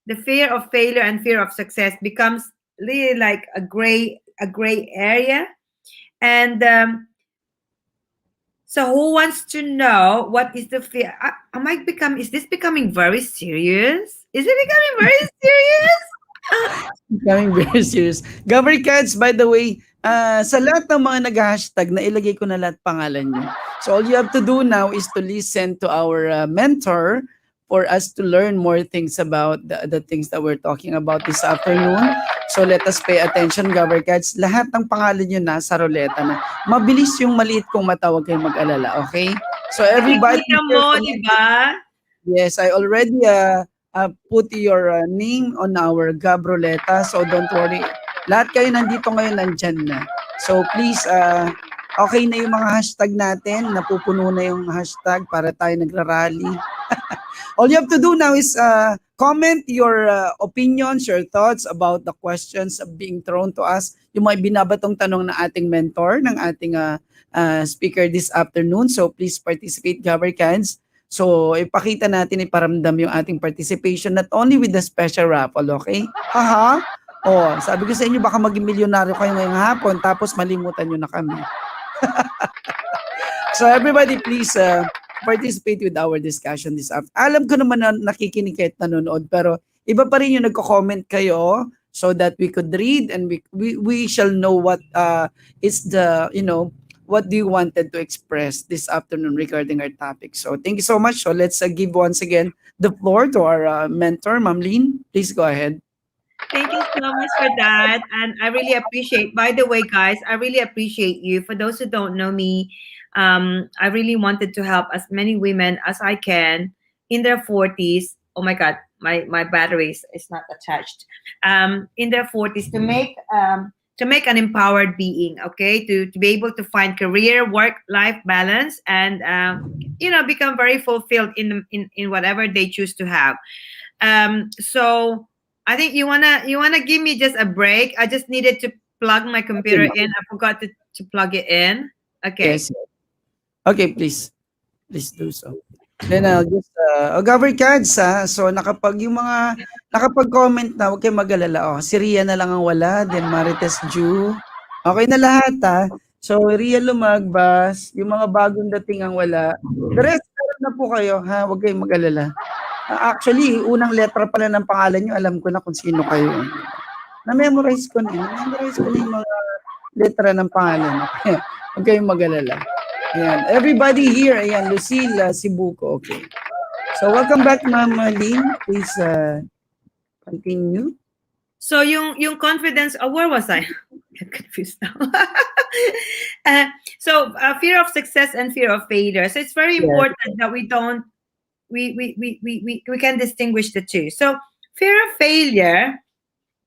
the fear of failure and fear of success becomes really like a gray area. And so who wants to know what is the fear? Is this becoming very serious? Is it becoming very serious? Becoming very serious. GAVarkadz, by the way, sa lahat ng mga nag-hashtag, nailagay ko na lahat pangalan niyo. So all you have to do now is to listen to our mentor for us to learn more things about the things that we're talking about this afternoon. So let us pay attention, GAVarkadz. Lahat ng pangalan niyo nasa ruleta na. Mabilis yung maliit kong mata, huwag kayong mag-alala, okay? So everybody... mo, diba? Yes, I already put your name on our GAV ruleta, so don't worry. Lahat kayo nandito ngayon, nandyan na. So please, okay na yung mga hashtag natin, napupuno na yung hashtag para tayo nagrarally. All you have to do now is comment your opinions, your thoughts about the questions being thrown to us. Yung mga binabatong tanong ng ating mentor, ng ating speaker this afternoon. So please participate, GAVarkadz. So ipakita natin, iparamdam yung ating participation not only with the special raffle, okay? Haha. Oh, sabi ko sa inyo, baka maging milyonaryo kayo ngayong hapon tapos malimutan nyo na kami. So everybody, please participate with our discussion this afternoon. Alam ko naman na nakikinig kayo at nanonood, pero iba pa rin yung nagko-comment kayo so that we could read and we shall know what is the, what do you wanted to express this afternoon regarding our topic. So thank you so much. So let's give once again the floor to our mentor, Ma'am Lynn. Please go ahead. Thank you so much for that. And I really appreciate, by the way, guys, I really appreciate you. For those who don't know me, I really wanted to help as many women as I can in their 40s. Oh my God, my battery is not attached. In their 40s to make an empowered being, okay, to be able to find career, work-life balance, and become very fulfilled in whatever they choose to have. So I think you wanna give me just a break. I just needed to plug my computer in. I forgot to plug it in. Okay. Yes. Okay, please do so. Then I'll just GAVarkadz, so yung mga nakapag-comment na, huwag kayong mag-alala. Si Ria na lang ang wala, then Marites Ju. Okay na lahat So Ria Lumagbas, yung mga bagong dating ang wala. The rest na po kayo, huwag kayong mag-alala. Actually, unang letra pala ng pangalan nyo, alam ko na kung sino kayo. Na-memorize ko na yung mga letra ng pangalan. Huwag kayong mag-alala. Ayan. Everybody here, ayan, Lucille Sibuco, okay. So welcome back, Ma'am Lynn. Please continue. So yung confidence, where was I? Get confused now. So fear of success and fear of failure. So it's very important that we can distinguish the two. So fear of failure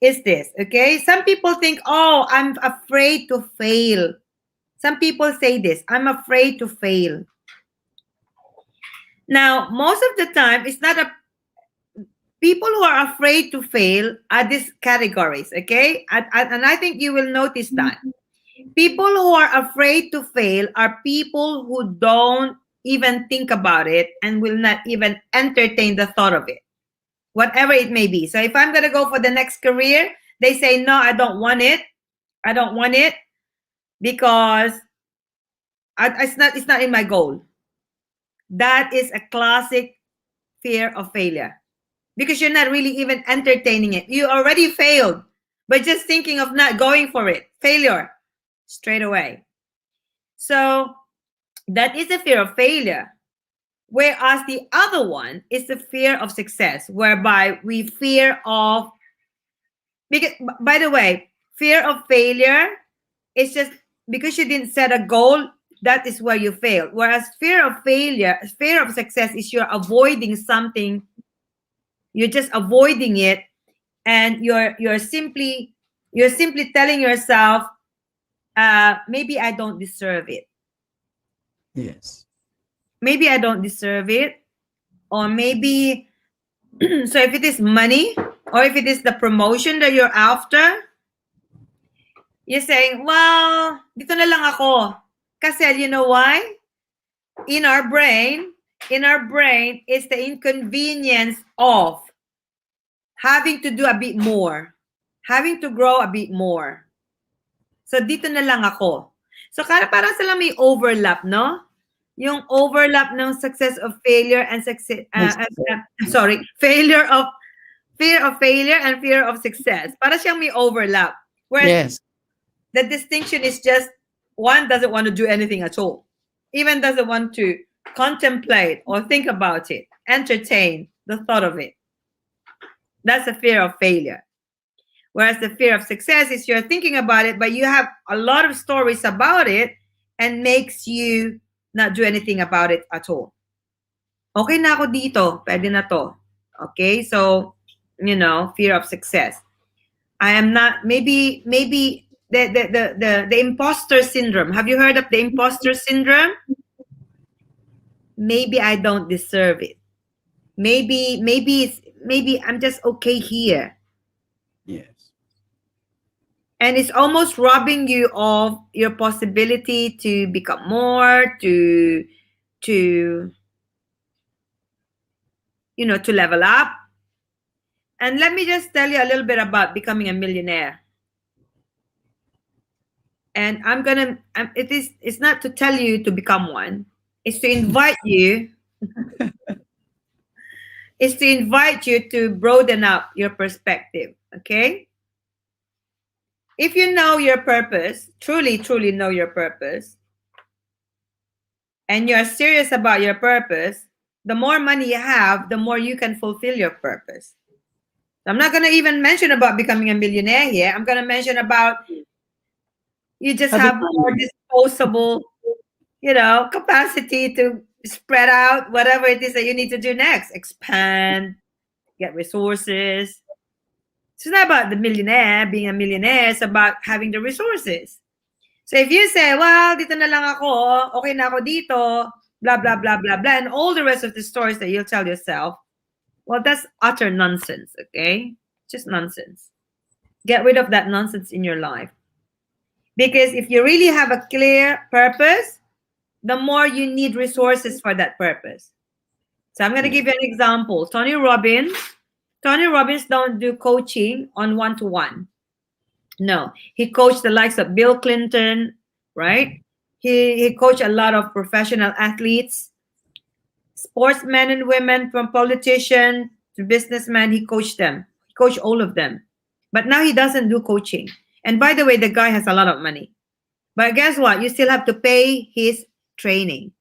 is this, okay? Some people think, oh, I'm afraid to fail. Some people say this, I'm afraid to fail. Now, most of the time, it's not people who are afraid to fail are these categories, okay? And I think you will notice that. People who are afraid to fail are people who don't even think about it and will not even entertain the thought of it, whatever it may be. So if I'm going to go for the next career, they say, no, I don't want it. I don't want it because it's not in my goal. That is a classic fear of failure because you're not really even entertaining it. You already failed, but just thinking of not going for it, failure straight away. So that is a fear of failure. Whereas the other one is the fear of success, whereby we fear of, because, by the way, fear of failure is just because you didn't set a goal, that is where you fail. Whereas fear of failure, fear of success is you're avoiding something, you're just avoiding it, and you're simply telling yourself, maybe I don't deserve it. Yes. Maybe I don't deserve it. Or maybe, so if it is money, or if it is the promotion that you're after, you're saying, well, dito na lang ako. Kasi you know why? In our brain, is the inconvenience of having to do a bit more, having to grow a bit more. So dito na lang ako. So parang sila may overlap, no? Yung overlap ng success of failure and success, fear of failure and fear of success. Para siyang may overlap. Whereas the distinction is just one doesn't want to do anything at all. Even doesn't want to contemplate or think about it, entertain the thought of it. That's a fear of failure. Whereas the fear of success is you're thinking about it, but you have a lot of stories about it and makes you not do anything about it at all. Okay na ako dito. Pwede na to. Okay? So, fear of success. I am not. Maybe the imposter syndrome. Have you heard of the imposter syndrome? Maybe I don't deserve it. Maybe I'm just okay here. Yes. And it's almost robbing you of your possibility to become more, to to level up. And let me just tell you a little bit about becoming a millionaire. And it's not to tell you to become one. It's to invite you. It's to invite you to broaden up your perspective. Okay? If you know your purpose, truly know your purpose, and you're serious about your purpose, the more money you have, the more you can fulfill your purpose. I'm not going to even mention about becoming a millionaire here. I'm going to mention about you just Having have more disposable, capacity to spread out whatever it is that you need to do next. Expand, get resources. It's not about the millionaire, being a millionaire. It's about having the resources. So if you say, well, dito na lang ako, okay na ako dito, blah, blah, blah, blah, blah, and all the rest of the stories that you'll tell yourself, well, that's utter nonsense, okay? Just nonsense. Get rid of that nonsense in your life. Because if you really have a clear purpose, the more you need resources for that purpose. So I'm going to give you an example. Tony Robbins don't do coaching on one-to-one. No, he coached the likes of Bill Clinton, right? He coached a lot of professional athletes, sportsmen and women, from politician to businessmen. He coached them. He coached all of them. But now he doesn't do coaching. And by the way, the guy has a lot of money. But guess what? You still have to pay his training.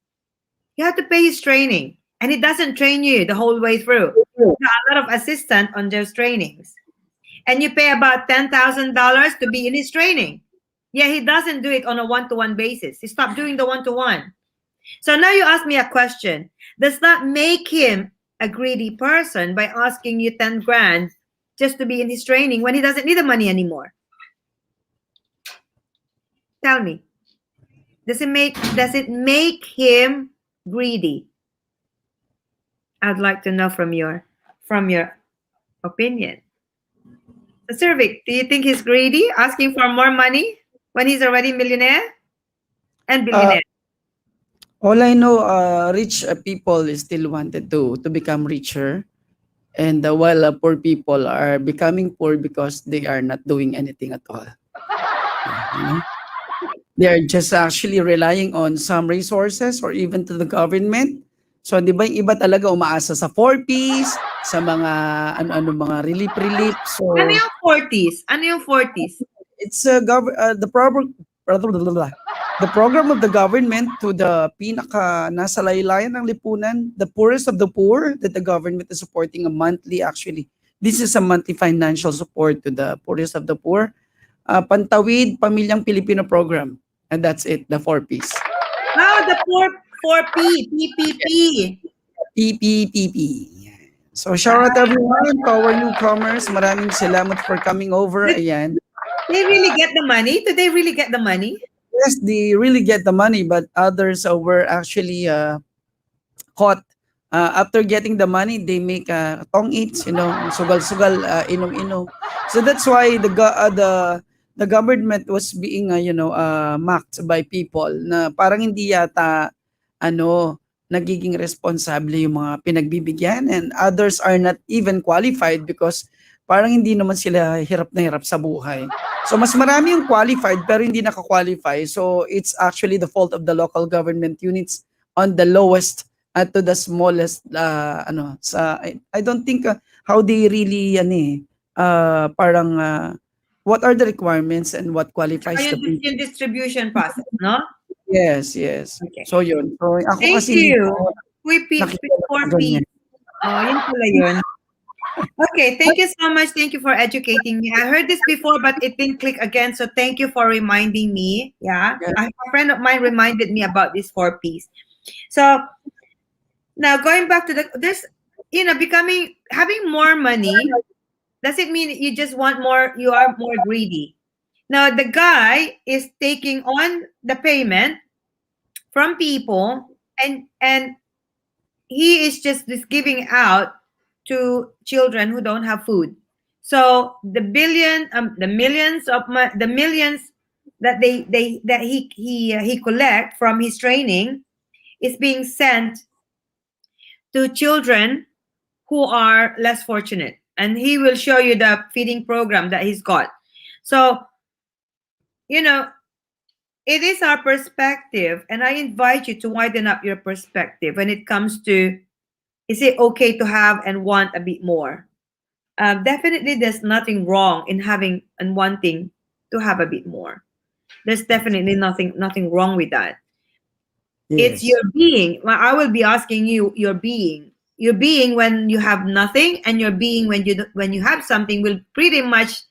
You have to pay his training. And he doesn't train you the whole way through. There are a lot of assistants on those trainings. And you pay about $10,000 to be in his training. Yeah, he doesn't do it on a one-to-one basis. He stopped doing the one-to-one. So now you ask me a question. Does that make him a greedy person by asking you 10 grand just to be in his training when he doesn't need the money anymore? Tell me. Does it make him greedy? I'd like to know from your opinion. Cervic, do you think he's greedy, asking for more money when he's already millionaire and billionaire? All I know, rich people still wanted to become richer, and while poor people are becoming poor because they are not doing anything at all. You know? They are just actually relying on some resources or even to the government. So, di ba yung iba talaga umaasa sa 4Ps, sa mga ano-ano mga relief. So, Ano yung 40s? Ano yung 40s? it's the program of the government to the pinaka nasa laylayan ng lipunan, the poorest of the poor, that the government is supporting a monthly, actually. This is a monthly financial support to the poorest of the poor. Pantawid Pamilyang Pilipino program. And that's it, the 4Ps. Oh, the 4P, PPP. PPPP. So shout out everyone to our newcomers. Maraming salamat for coming over. Ayan. They really get the money? Do they really get the money? Yes, they really get the money, but others were actually caught. After getting the money, they make tong eats, sugal-sugal, inom-inom. So that's why the government was being mocked by people na parang hindi yata nagiging responsable yung mga pinagbibigyan, and others are not even qualified because parang hindi naman sila hirap na hirap sa buhay. So mas marami yung qualified pero hindi naka-qualify. So it's actually the fault of the local government units on the lowest to the smallest I don't think how they really parang what are the requirements and what qualifies the people. Yung distribution process, no? Yes. Okay. So yun. So ako Thank kasi you. 4P. Oh, yun pala yun. Okay, thank you so much. Thank you for educating me. I heard this before, but it didn't click again. So thank you for reminding me. Yeah. A friend of mine reminded me about these 4Ps. So now going back to having more money does it mean you just want more? You are more greedy. Now the guy is taking on the payment from people, and he is just giving out to children who don't have food. So the millions the millions that he collect from his training is being sent to children who are less fortunate, and he will show you the feeding program that he's got. So, you know, it is our perspective, and I invite you to widen up your perspective when it comes to, is it okay to have and want a bit more? Definitely there's nothing wrong in having and wanting to have a bit more. There's definitely nothing wrong with that. It's Yes. your being. Well, I will be asking you your being when you have nothing, and your being when you have something will pretty much,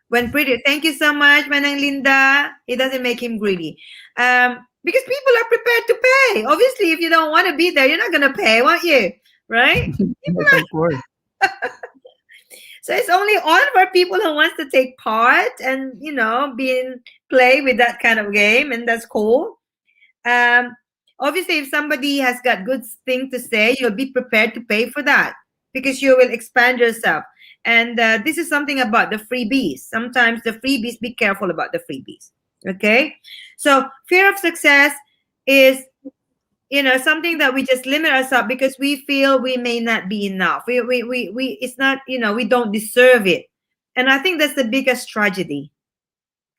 thank you so much, Manang Linda. It doesn't make him greedy. Because people are prepared to pay. Obviously, if you don't want to be there, you're not gonna pay, won't you? Right? Yes, of course. So it's only on for people who wants to take part and play with that kind of game, and that's cool. Um, Obviously, if somebody has got good thing to say, you'll be prepared to pay for that because you will expand yourself. And this is something about the freebies. Sometimes the freebies, be careful about the freebies. Okay, so fear of success is something that we just limit ourselves because we feel we may not be enough. We it's not, we don't deserve it. And I think that's the biggest tragedy.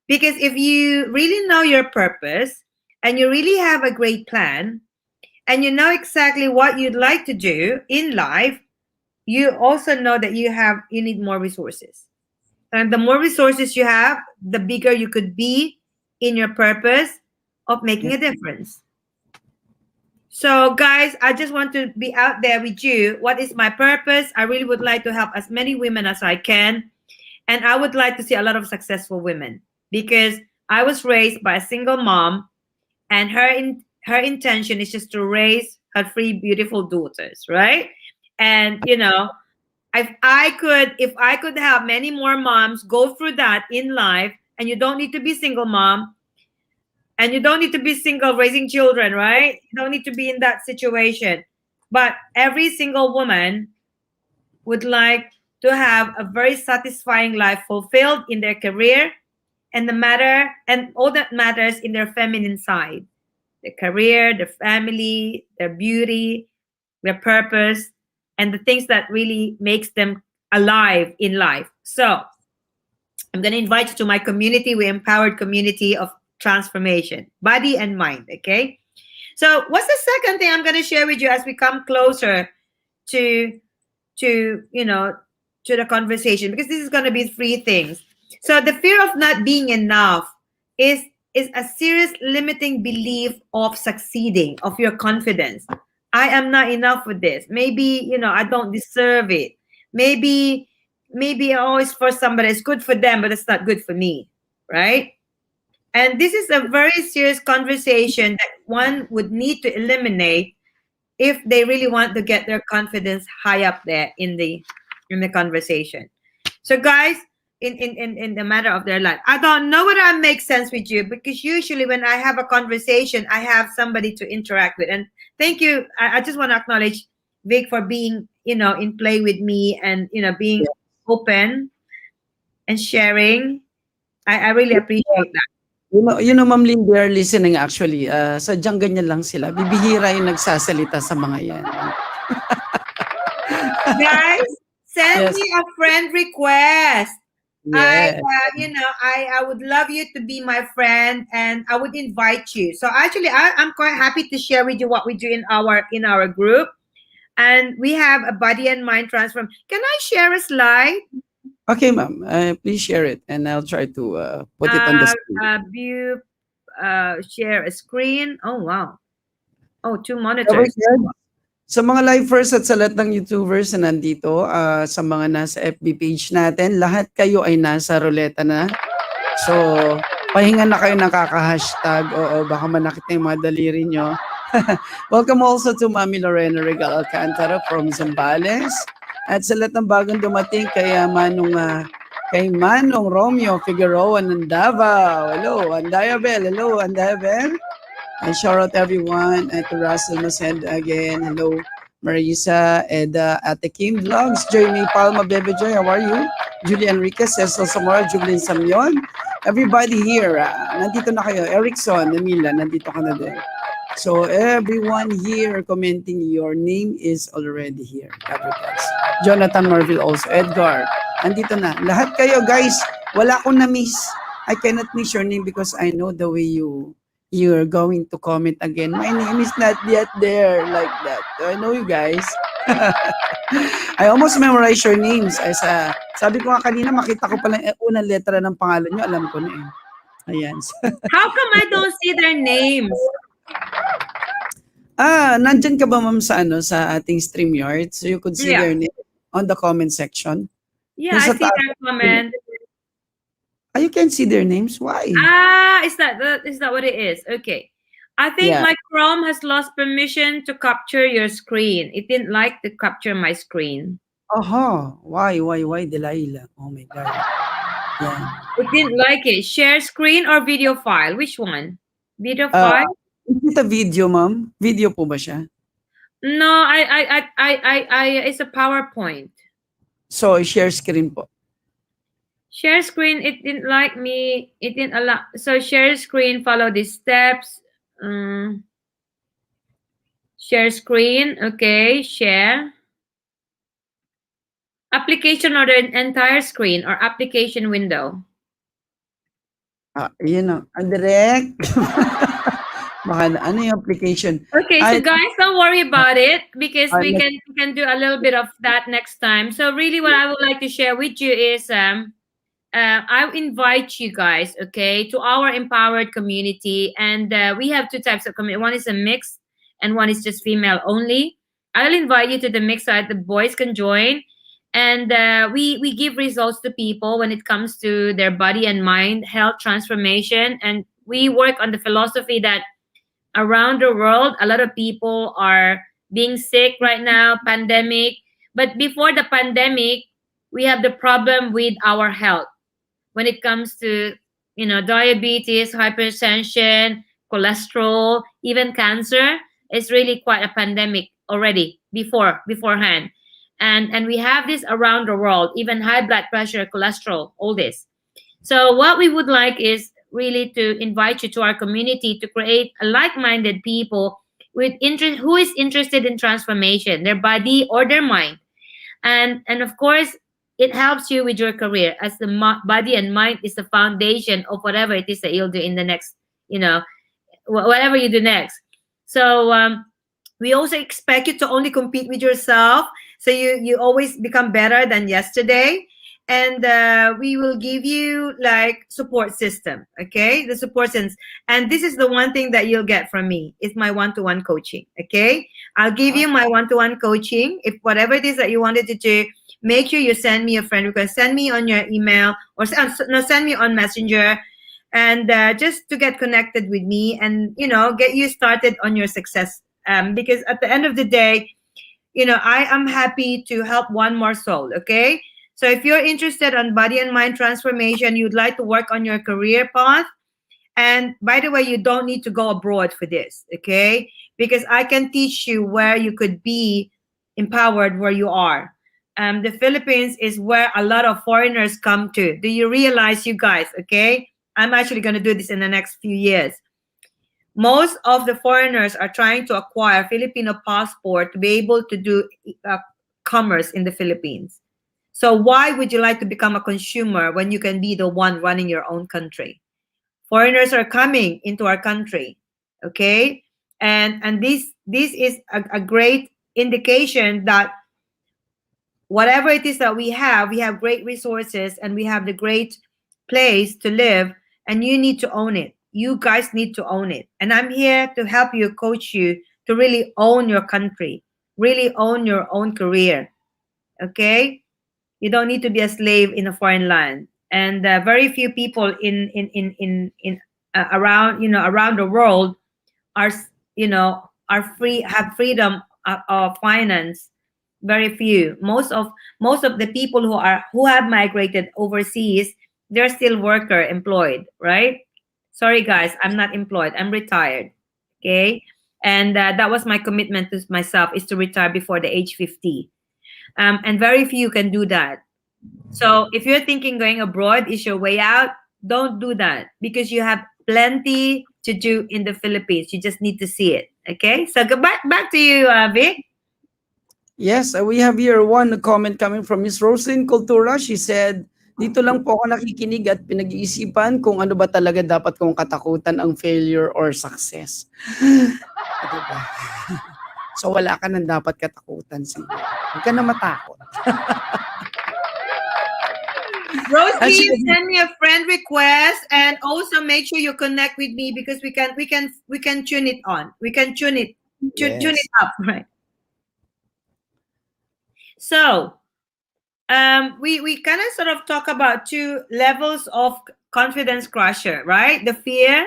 Because if you really know your purpose and you really have a great plan and you know exactly what you'd like to do in life, you also know that you need more resources. And the more resources you have, the bigger you could be in your purpose of making Yeah. a difference. So, guys, I just want to be out there with you. What is my purpose? I really would like to help as many women as I can. And I would like to see a lot of successful women because I was raised by a single mom, and her intention is just to raise her three beautiful daughters, right? And if I could help many more moms go through that in life, and you don't need to be single mom, and you don't need to be single raising children, right? You don't need to be in that situation. But every single woman would like to have a very satisfying life, fulfilled in their career and all that matters in their feminine side. Their career, their family, their beauty, their purpose, and the things that really makes them alive in life. So I'm going to invite you to my community. We empowered community of transformation, body and mind. Okay. So what's the second thing I'm going to share with you as we come closer to to the conversation, because this is going to be three things. So the fear of not being enough is a serious limiting belief of succeeding, of your confidence. I am not enough for this. Maybe, I don't deserve it. Maybe it's for somebody. It's good for them, but it's not good for me. Right? And this is a very serious conversation that one would need to eliminate if they really want to get their confidence high up there in the conversation. So guys, in the matter of their life, I don't know whether I make sense with you, because usually when I have a conversation, I have somebody to interact with. And thank you. I just want to acknowledge Vic for being, in play with me and, being open and sharing. I really appreciate that. Ma'am Lynn, they are listening actually. Sadyang ganyan lang sila. Bibihira yung nagsasalita sa mga yan. Guys, send Yes. me a friend request. Yes. I would love you to be my friend, and I would invite you. So actually, I'm quite happy to share with you what we do in our group, and we have a body and mind transform. Can I share a slide? Okay, ma'am. Please share it and I'll try to put it on the screen. View, share a screen. Oh wow! Oh, two monitors. Sa mga lifers at sa lahat ng YouTubers na nandito, sa mga nasa FB page natin, lahat kayo ay nasa ruleta na. So, pahinga na kayo nakaka-hashtag. Oo, baka manakit na yung mga daliri nyo. Welcome also to Mami Lorena Regal Alcantara from Zambales. At sa lahat ng bagong dumating kay Manong Romeo Figueroa ng Davao. Hello, Andaya Bell. Hello, Andaya Bell. And shout out everyone. And to Russell Mased again. Hello, Marisa, Eda, Ate Kim Vlogs, Joy Palma, Bebe Joy, how are you? Julie Enriquez, Cecil Zamora, Julian Samyon. Everybody here, nandito na kayo. Erickson, Namila, nandito ka na din. So everyone here commenting, your name is already here. GAVarkadz. Jonathan Marville also. Edgar, nandito na. Lahat kayo guys, wala akong na-miss. I cannot miss your name because I know the way you're going to comment again. My name is not yet there like that. So I know you guys. I almost memorized your names. Sabi ko nga kanina, makita ko pala yung unang letra ng pangalan nyo. Alam ko na eh. Ayan. How come I don't see their names? Nandyan ka ba ma'am sa ating StreamYard? So you could see their name on the comment section. Yeah, I see their comment. You can see their names? Why? Is that what it is? Okay. I think my Chrome has lost permission to capture your screen. It didn't like to capture my screen. Why, Delilah? Oh my God. Yeah. It didn't like it. Share screen or video file? Which one? Video file? Is it a video, ma'am? Video po ba siya? No, it's a PowerPoint. So, share screen po. Share screen, it didn't like me. It didn't allow. So, share screen, follow these steps. Share screen. Okay, share. Application or the entire screen or application window? Direct. Ano yung application? Okay, so guys, don't worry about it because we can do a little bit of that next time. So really what I would like to share with you is I invite you guys, okay, to our empowered community. And we have two types of community. One is a mix and one is just female only. I'll invite you to the mix so that the boys can join. And we give results to people when it comes to their body and mind health transformation. And we work on the philosophy that around the world, a lot of people are being sick right now, pandemic. But before the pandemic, we have the problem with our health when it comes to, diabetes, hypertension, cholesterol, even cancer. It's really quite a pandemic already beforehand. And we have this around the world, even high blood pressure, cholesterol, all this. So what we would like is really to invite you to our community to create a like-minded people with interest who is interested in transformation, their body or their mind. And of course, it helps you with your career, as the body and mind is the foundation of whatever it is that you'll do in the next, whatever you do next. So we also expect you to only compete with yourself, so you always become better than yesterday. And we will give you like support system, okay? The support system. And this is the one thing that you'll get from me is my one-to-one coaching, okay? I'll give you my one-to-one coaching. If whatever it is that you wanted to do, make sure you send me a friend request. Send me on your email or send me on Messenger, and just to get connected with me and, get you started on your success. Because at the end of the day, I am happy to help one more soul, okay? So if you're interested on body and mind transformation, you'd like to work on your career path. And by the way, you don't need to go abroad for this, okay? Because I can teach you where you could be empowered where you are. The Philippines is where a lot of foreigners come to. Do you realize, you guys, okay? I'm actually going to do this in the next few years. Most of the foreigners are trying to acquire Filipino passport to be able to do commerce in the Philippines. So why would you like to become a consumer when you can be the one running your own country? Foreigners are coming into our country, okay? And this is a great indication that whatever it is that we have great resources and we have the great place to live, and you need to own it. You guys need to own it. And I'm here to help you, coach you to really own your country, really own your own career, okay? You don't need to be a slave in a foreign land. And very few people around the world are free, have freedom of finance Very few. Most of the people who have migrated overseas, they're still worker employed, right? Sorry guys, I'm not employed. I'm retired. Okay? And that was my commitment to myself, is to retire before the age 50. And very few can do that. So if you're thinking going abroad is your way out, don't do that, because you have plenty to do in the Philippines. You just need to see it. Okay? So go back to you, Vic. Yes, we have here one comment coming from Miss Roslyn Cultura. She said, dito lang po ako nakikinig at pinag-iisipan kung ano ba talaga dapat kong katakutan, ang failure or success. Diba? So wala ka nang dapat katakutan siguro. Huwag ka na matakot. Rosie, send me a friend request, and also make sure you connect with me, because we can tune it on. We can tune it up, right? So, we kind of sort of talk about two levels of confidence crusher, right? The fear,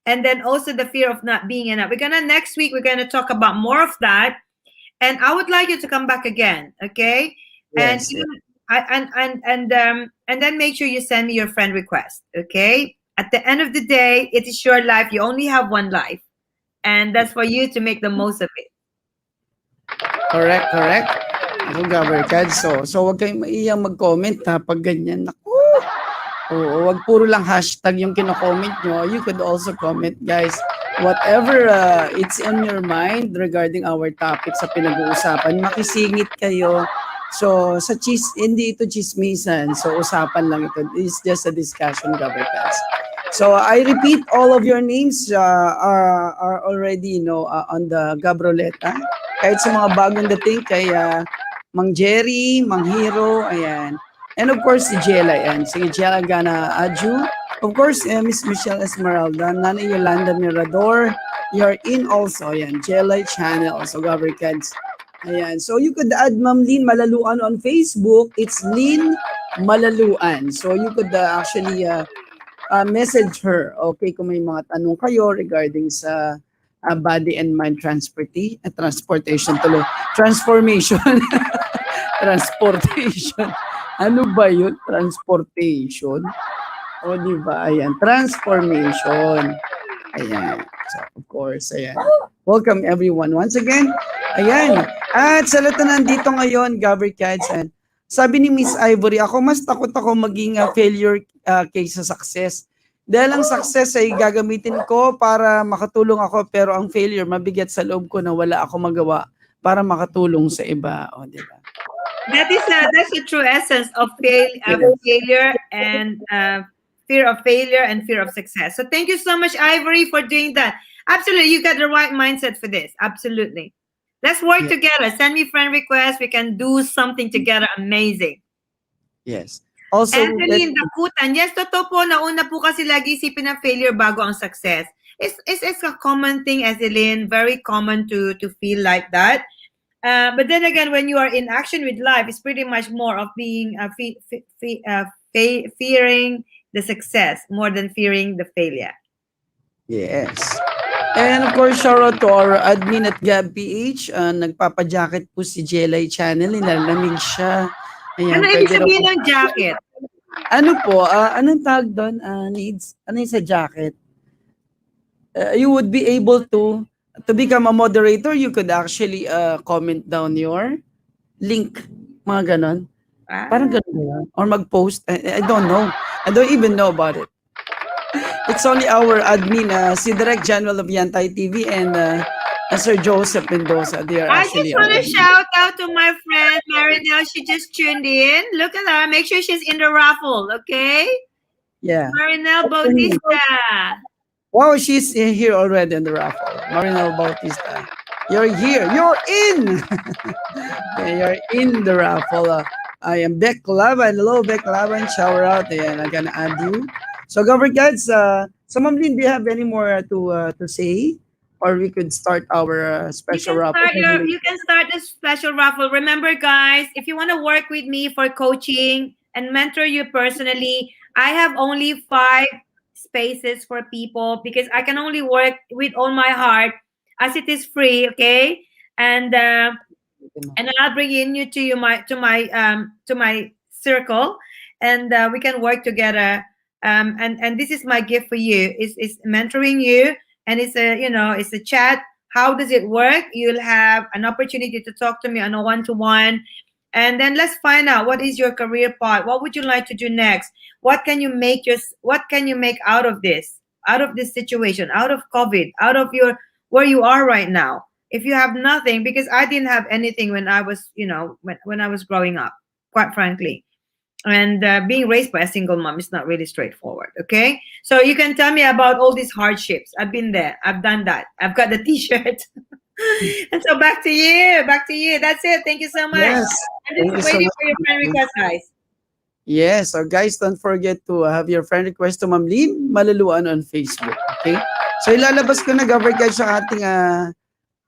and then also the fear of not being enough. Next week we're gonna talk about more of that, and I would like you to come back again, okay? Yes, And then make sure you send me your friend request, okay? At the end of the day, it is your life. You only have one life, and that's for you to make the most of it. Correct. Ako, GAVarkadz. So wag kayong maiyang mag-comment ha pag ganyan. Naku! Oo, wag puro lang hashtag yung kino-comment nyo. You could also comment, guys. Whatever it's in your mind regarding our topic sa pinag-uusapan, makisingit kayo. So, hindi ito chismisan. So, usapan lang ito. It's just a discussion, GAVarkadz. So, I repeat, all of your names are already, on the Gabroleta. Kahit sa mga bagong dating, kay Mang Jerry, Mang Hero, ayan. And of course, si Jella, ayan. Si Jella Gana Aju. Of course, Miss Michelle Esmeralda, Nana Yolanda Mirador, you're in also, ayan. Jella channel, so GAVarkadz. Ayan. So you could add Ma'am Lynn Malaluan on Facebook. It's Lynn Malaluan. So you could actually message her, okay, kung may mga tanong kayo regarding sa body and mind transportation tuloy. Transformation. Transportation. Ano ba yun? Transportation. O, di ba? Ayan. Transformation. Ayan. So, of course, ayan. Welcome everyone once again. Ayan. At sa lahat na nandito ngayon, GAVarkadz, and sabi ni Miss Ivory, mas takot ako maging failure kaysa success. Dahil ang success ay gagamitin ko para makatulong ako, pero ang failure, mabigat sa loob ko na wala ako magawa para makatulong sa iba. O, di ba? That's the true essence of failure and fear of failure and fear of success. So thank you so much, Ivory, for doing that. Absolutely, you got the right mindset for this. Absolutely. Let's work together. Send me friend requests. We can do something together. Amazing. Yes. Also, Anthony Dakutan. Yes, totoo po. Nauna po kasi lagi isipin ng failure bago ang success. It's a common thing, Ezeline. Very common to feel like that. But then again, when you are in action with life, it's pretty much more of being fearing the success more than fearing the failure. Yes. And of course, shout out to our admin at GAVPH. Nagpapajacket po si Jelay Channel. Nilalamig siya. Ayan, ano ibig sabihin ng jacket? Ano po? Anong tawag doon? Needs? Ano yung sa jacket? You would be able to become a moderator. You could actually comment down your link. Mga ganon. Parang ganon. Or mag-post. I don't know. I don't even know about it. It's only our admin, si Direct General of Yantay TV and Sir Joseph Mendoza. They are actually. I just want to shout out to my friend Marinelle. She just tuned in. Look at her. Make sure she's in the raffle, okay? Yeah. Marinelle Bautista. Wow, she's here already in the raffle. Marinelle Bautista. You're here. You're in. You're in the raffle. I am Beck Laban. Hello, Beck Laban. Shower out. Ayan, I'm gonna add you. So, GAVarkadz, Ma'am Lynn, do you have any more to say? Or we could start our special raffle. You can start this special raffle. Remember, guys, if you want to work with me for coaching and mentor you personally, I have only 5 spaces for people because I can only work with all my heart as it is free, okay? And and I'll bring in you to my circle, and we can work together. And this is my gift for you. Is mentoring you, and it's it's a chat. How does it work? You'll have an opportunity to talk to me on a one-to-one, and then let's find out what is your career path. What would you like to do next? What can you make out of this situation, out of COVID, out of your where you are right now? If you have nothing, because I didn't have anything when I was, when I was growing up, quite frankly. And being raised by a single mom is not really straightforward. Okay. So you can tell me about all these hardships. I've been there. I've done that. I've got the t-shirt. And so back to you. That's it. Thank you so much. Yes. I'm just waiting for your friend request, guys. Yes, so guys, don't forget to have your friend request to Ma'am Lynn Malaluan on Facebook. Okay? So ilalabas ko na GAVarkadz sa ating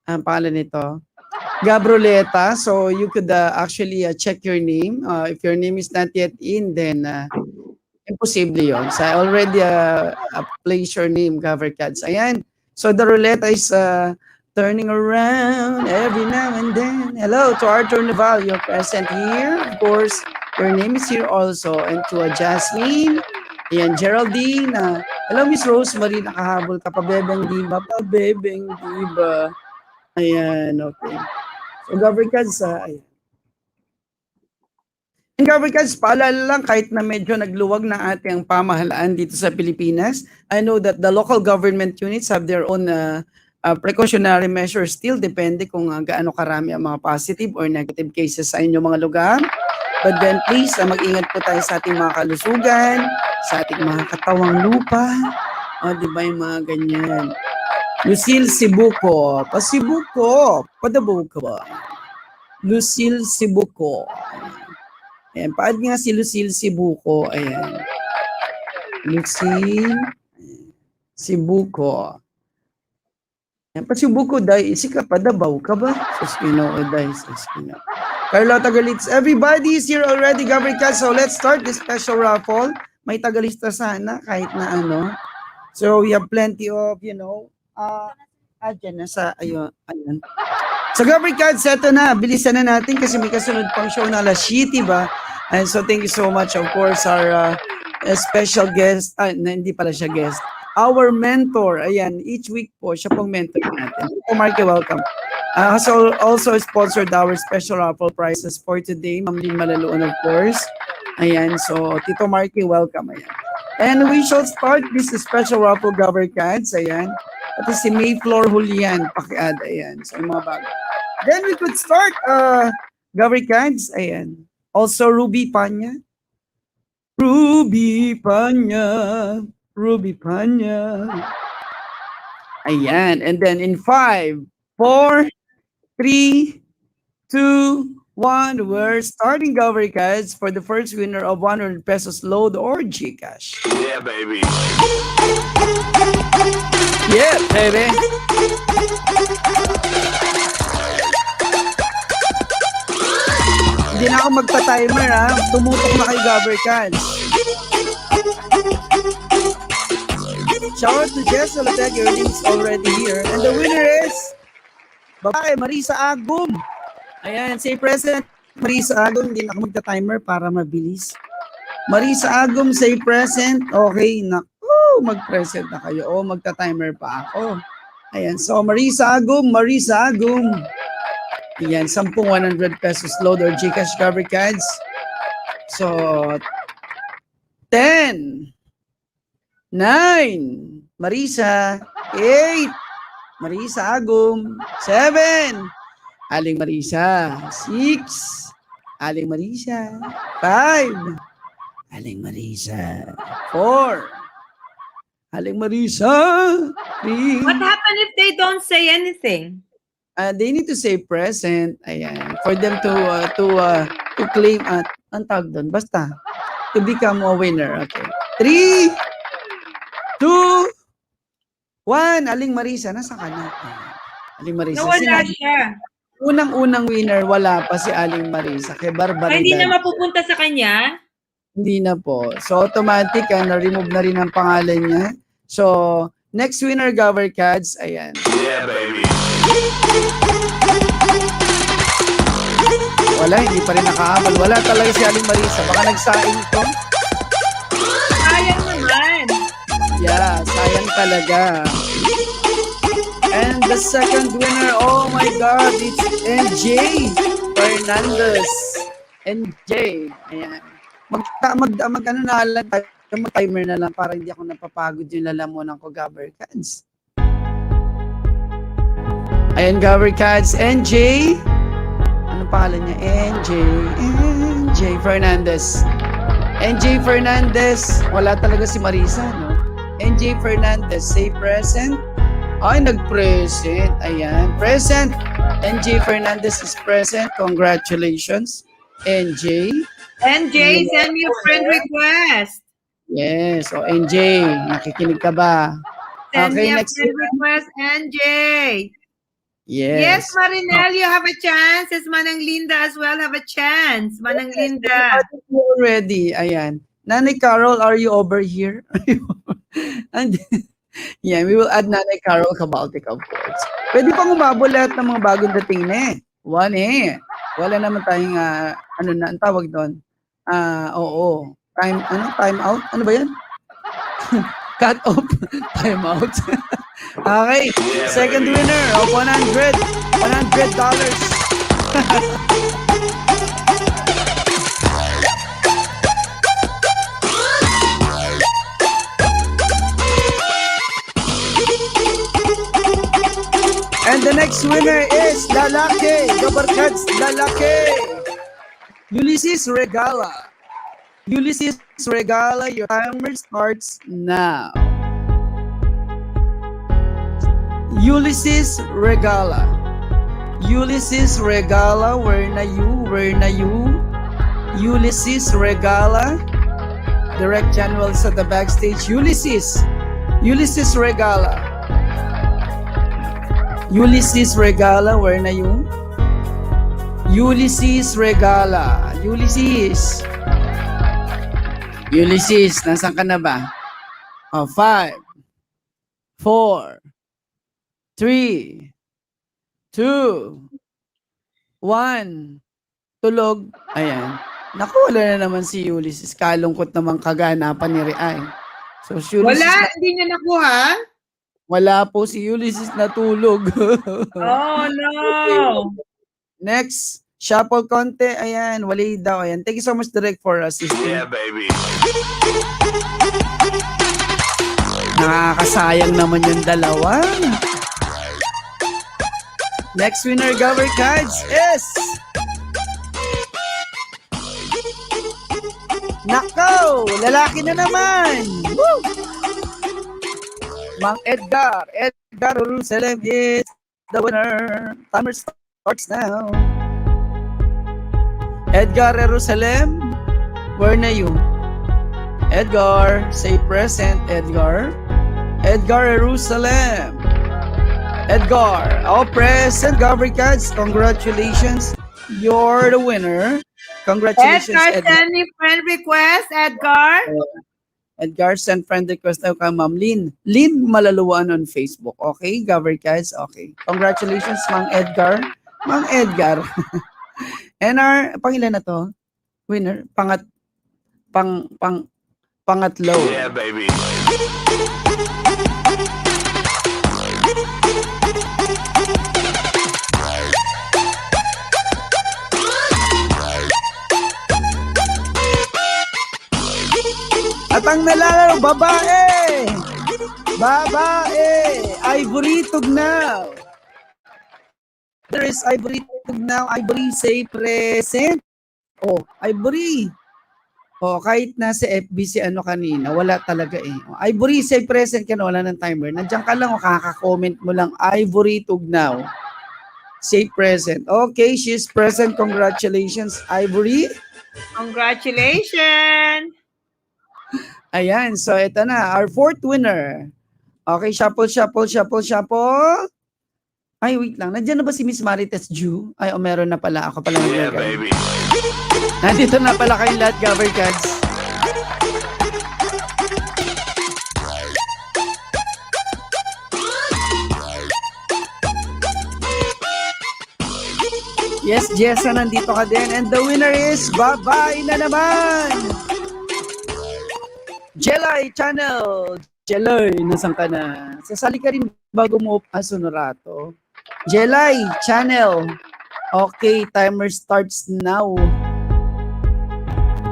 ang pangalan nito, Gabroleta. So you could actually check your name. If your name is not yet in, then imposible yon. So I already place your name, GAVarkadz. Ayan. So the ruleta is turning around every now and then. Hello to Arthur Naval, you're present here. Of course, your name is here also. And to Jasmine, ayan, Geraldine. Hello, Miss Rosemary, nakahabol ka pa, bebeng diba. Ayan, okay. So, GAVarkadz, ayan. And GAVarkadz, paalala lang, kahit na medyo nagluwag na ating pamahalaan dito sa Pilipinas, I know that the local government units have their own precautionary measures still, depende kung gaano karami ang mga positive or negative cases sa inyong mga lugar. But then please, mag-ingat po tayo sa ating mga kalusugan, sa ating mga katawang lupa. O, di ba yung mga ganyan? Lucille Sibuco. Pasibuco. Padabuco ba? Lucille Sibuco. Ayan. Paad nga si Lucille Sibuco. Ayan. Lucille Sibuco. Ayan. Pasibuco, dahil isi ka padabaw ka ba? Suskino o dahil suskino. Carlota Galitz. Everybody is here already, GAVarkadz. So let's start this special raffle. May tagalista sana kahit na ano. So we have plenty of, dyan nasa, ayun. So GAVarkadz, eto na. Bilisan na natin kasi may kasunod pang show na alas 7, ba? And so thank you so much, of course, our special guest. Hindi pala siya guest. Our mentor, ayan, each week po, siya pong mentor natin. Tito Marky, welcome. So also sponsored our special raffle prizes for today, Ma'am Lynn Malaluan, of course. Ayan, so Tito Marky, welcome. Ayan. And we shall start this special raffle, GAVarkadz. Ayan. At si Mayflower Julian, pakiad. Ayan, so yung mga bago. Then we could start, GAVarkadz. Ayan. Also Ruby Panya. Ruby Panya. Ayan. And then in 5, 4, 3, 2, 1, we're starting GAVarkadz for the first winner of 100 pesos load or GCash. Yeah, baby. Yeah, baby. Hindi na ako magta-timer, ha. Tumutok na kay GAVarkadz. Shout out to Jess Olateg, your name is already here. And the winner is babae, Marisa Agum. Ayan, say present. Marisa Agum, hindi na ako magta-timer para mabilis. Marisa Agum, say present. Okay, naku, mag-present na kayo. O, magta-timer pa ako. Ayan, so Marisa Agum. Ayan, 10 100 pesos load or GCash GAVarkadz. So, 10, 9, Marisa, 8, Marisa Agum, 7, Aling Marisa, 6, Aling Marisa, 5, Aling Marisa, 4, Aling Marisa, 3. What happened if they don't say anything? They need to say present, ayan, for them to claim ang tawag doon, basta to become a winner. Okay. 3, 2, 1, Aling Marisa, nasa ka na? Aling Marisa. Nawala siya. Unang-unang winner, wala pa si Aling Marisa. Kay Barbaridad. Hindi na mapupunta sa kanya? Hindi na po. So, automatic, na-remove na rin ang pangalan niya. So, next winner, GAVarkadz, ayan. Yeah, baby. Wala, hindi pa rin nakahabol. Wala talaga si Aling Marisa. Baka nagsaing to. Sayang naman. Yeah, sayang talaga. And the second winner, oh my God, it's NJ Fernandez. NJ. Ayan. Ano na lang tayo, mag-timer na lang para hindi ako napapagod yung lalamunan ko, GAVarkadz. Ayan, GAVarkadz. NJ. Anong pangalan niya? NJ Fernandez. NJ Fernandez. Wala talaga si Marisa, no? NJ Fernandez, say present. Ay, nag-present. Ayan. Present. NJ Fernandez is present. Congratulations, NJ. NJ, send me a friend request. Yes. O, NJ, nakikinig ka ba? Send me a next friend one. request, NJ. Yes. Yes, Marinel, you have a chance. Yes, Manang Linda as well have a chance. Manang Linda. Already. Ayan. Nanay Carol, are you over here? And yeah, we will add Nanay Carol Cabaltic, of course. Pwede pang umabol lahat ng mga bagong dating na eh. One eh. Wala naman tayong, ano na, ang tawag doon? Oo. Time out? Ano ba yan? Cut off. Time out. Okay. Second winner of $100. And the next winner is Lalaki. GAVarkadz, Lalaki. Ulysses Regala. Ulysses Regala, your timer starts now. Ulysses Regala. Ulysses Regala, where na you? Ulysses Regala. Direct General sa the backstage. Ulysses Regala. Ulysses Regala, where na you? Ulysses Regala. Ulysses, nasan ka na ba? 5, 4, 3, 2, 1. Tulog. Ayan. Naku, wala na naman si Ulysses. Kalungkot naman kaganapan ni Riay. So, si Ulysses Wala, hindi niya nakuha. wala po si Ulysses natulog. Oh, no. Next, shuffle konti. Ayan, wali daw. Ayan. Thank you so much, Direct, for assisting. Yeah, baby. Nakakasayang naman yung dalawa. Next winner, GAVarkadz, is... Nako! Lalaki na naman! Woo! Mang Edgar Jerusalem is the winner. Timer starts now. Edgar Jerusalem, where na you? Edgar, say present, Edgar. Edgar Jerusalem. Edgar, all present, GAVarkadz. Congratulations, you're the winner. Congratulations, Edgar, send me friend request, Edgar. Edgar, send friend request daw kay Ma'am Lynn. Lynn Malaluan on Facebook. Okay, GAVarkadz. Okay. Congratulations, Mang Edgar. Mang Edgar. And our, pangilan na to? Winner? Pangatlo. Yeah, baby. At ang nalalaro, babae! Ivory Tugnaw. There is Ivory Tugnaw. Ivory, say present. Oh, Ivory. Oh, kahit nasa FB si ano kanina, wala talaga eh. Oh, Ivory, say present ka na, wala ng timer. Nandiyan ka lang, kaka-comment mo lang, Ivory Tugnaw. Say present. Okay, she's present. Congratulations, Ivory. Congratulations. Ayan, so ito na, our fourth winner. Okay, shuffle. Ay, wait lang. Nandiyan na ba si Miss Marites Ju? Ay, meron na pala. Ako pala. Yeah, baby. Nandito na pala kayong lahat, GAVarkadz. Yes, Jessa, nandito ka din. And the winner is babae na naman. Jelay Channel. Jelay, nasan ka na? Sasali ka rin bago mo Sonorato. Jelay Channel. Okay, timer starts now.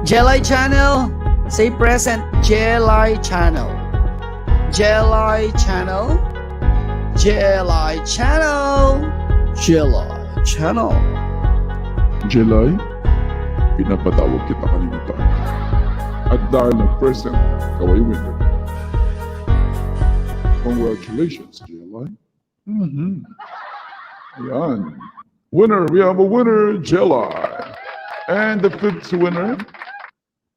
Jelay Channel. Say present. Jelay Channel. Jelay Channel. Jelay Channel. Jelay Channel. Jelay, pinapatawag kita kanina. At dahil nag-present, ikaw ay winner. Congratulations, Jelay. Ayan. Winner, we have a winner, Jelay. And the fifth winner,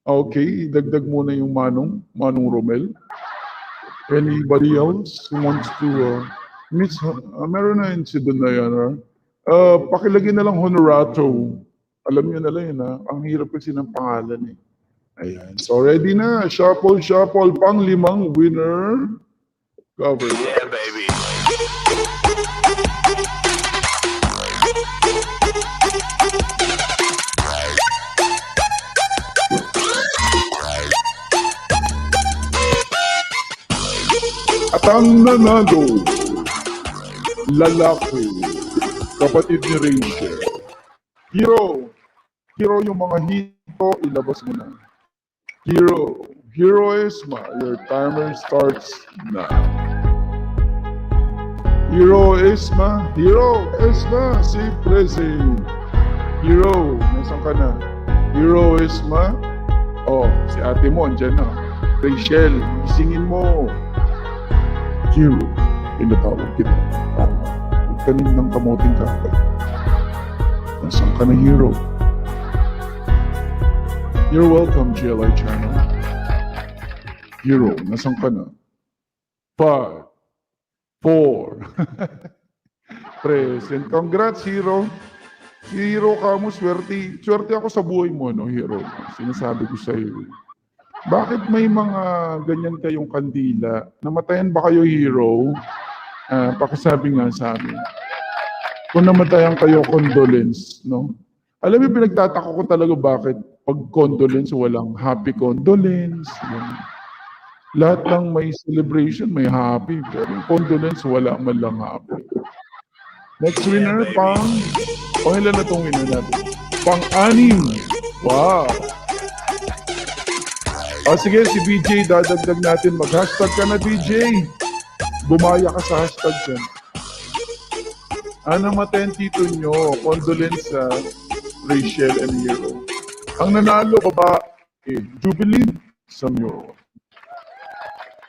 okay, dagdag muna yung Manong Romel. Anybody else who wants to miss, meron na incident na yan, pakilagay na lang Honorato. Alam niyo na lang yun, ang hirap kasi ng pangalan eh. Ayan, so ready na, shuffle, pang 5 winner. Cover. Yeah, baby. At ang nanalo, lalaki, kapatid ni Rachel. Hero yung mga hito, ilabas mo na. Hero Esma, your timer starts now. Hero Esma, say present. Hero, nasan ka na? Hero Esma, oh, si ate mo, andyan na. Rachel, isingin mo. Hero, pinatawag kita. Huwag ka ng kamoting kapal. Nasaan ka na, Hero? You're welcome, GLI Channel. Hero, nasaan ka na? 5, 4. Present. Congrats, Hero. Si Hero ka mo, swerte ako sa buhay mo, no, Hero. Sinasabi ko sa iyo. Bakit may mga ganyan kayong kandila? Namatayan ba kayo, Hero? Pakisabi nga sa amin. Kung namatayan kayo, condolence, no? Alam mo, pinagtataka ko talaga bakit pag condolence, walang happy condolence. Yan. Lahat ng may celebration, may happy. Pero yung condolence, wala man lang happy. Next winner, ilan na itong winner natin? Pang-6. Wow! O sige, si BJ, dadagdag natin. Mag-hashtag ka na, BJ. Bumaya ka sa hashtag dyan. Namatayan tito nyo. Condolence sa Rachel and Hero. Ang nanalo babae, Jubilee Samyo.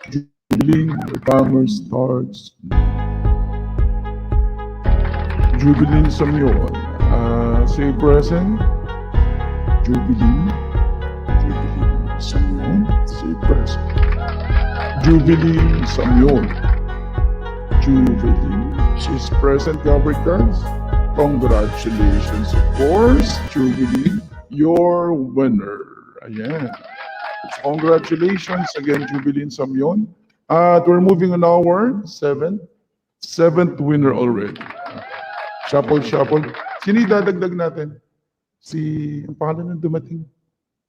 Jubilee, the timer starts. Jubilee Samyo. Say present. Jubilee. Samyon, say present. Jubilee Samyon. Jubilee. She's present, GAVarkadz. Congratulations, of course, Jubilee, your winner. Ayan. Congratulations again, Jubilee Samyon. We're moving on our seventh winner already. Shuffle. Sino dadagdag natin? Ang pangalan ng dumating?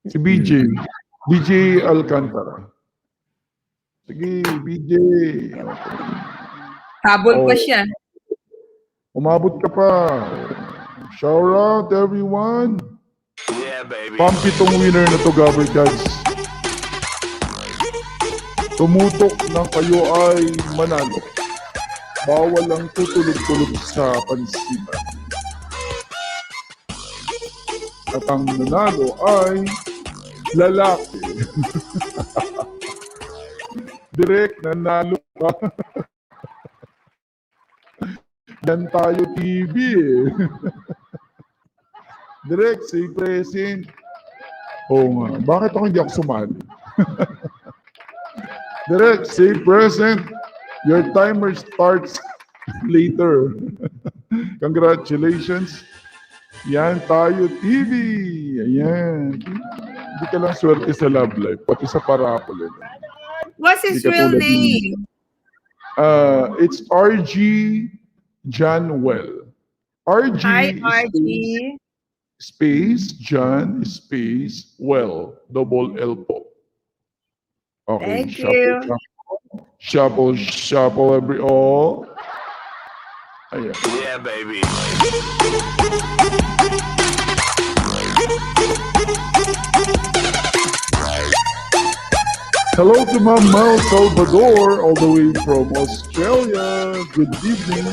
Si BJ Alcantara. Sige, BJ. Habol pa siya. Umabot ka pa. Shout out everyone. Yeah, baby. Pampitong winner na to, GAVarkadz. Tumutok na kayo ay manalo. Bawal ang tutulog-tulog sa pansinan. At ang nanalo ay lalaki. Direk, nanalo ka. Yan tayo TV eh. Direk, say present. Oo nga, bakit ako hindi ako sumali? Direk, say present. Your timer starts later. Congratulations. Yan tayo TV. Ayan. Hindi ka lang swerte sa love life, pati sa parapol. What's his real name? It's RG Janwell. Hi, RG RG. space John space well double L po. Okay, Thank you. shuffle every all. Ayan. Yeah, baby. Hello to Ma'am Mel Salvador, all the way from Australia. Good evening.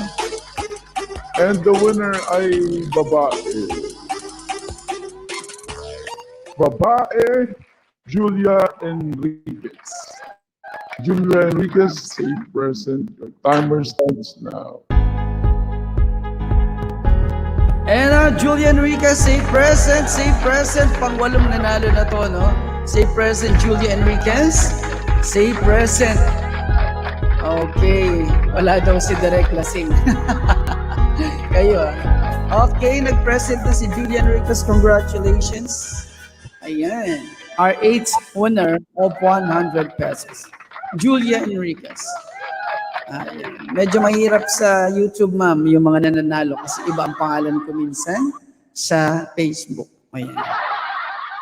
And the winner ay babae. Babae, Julia Enriquez. Julia Enriquez, say present. Your timer starts now. And Julian Enriquez, say present, say present. Pang-walong nanalo na to, no? Say present, Julia Enriquez. Say present. Okay. Wala daw si Direk Lasing. Kayo, Okay, nag-present na si Julia Enriquez. Congratulations. Ayan. Our 8th winner of 100 pesos. Julia Enriquez. Ayan. Medyo mahirap sa YouTube, ma'am, yung mga nananalo kasi iba ang pangalan ko minsan sa Facebook. Ayan.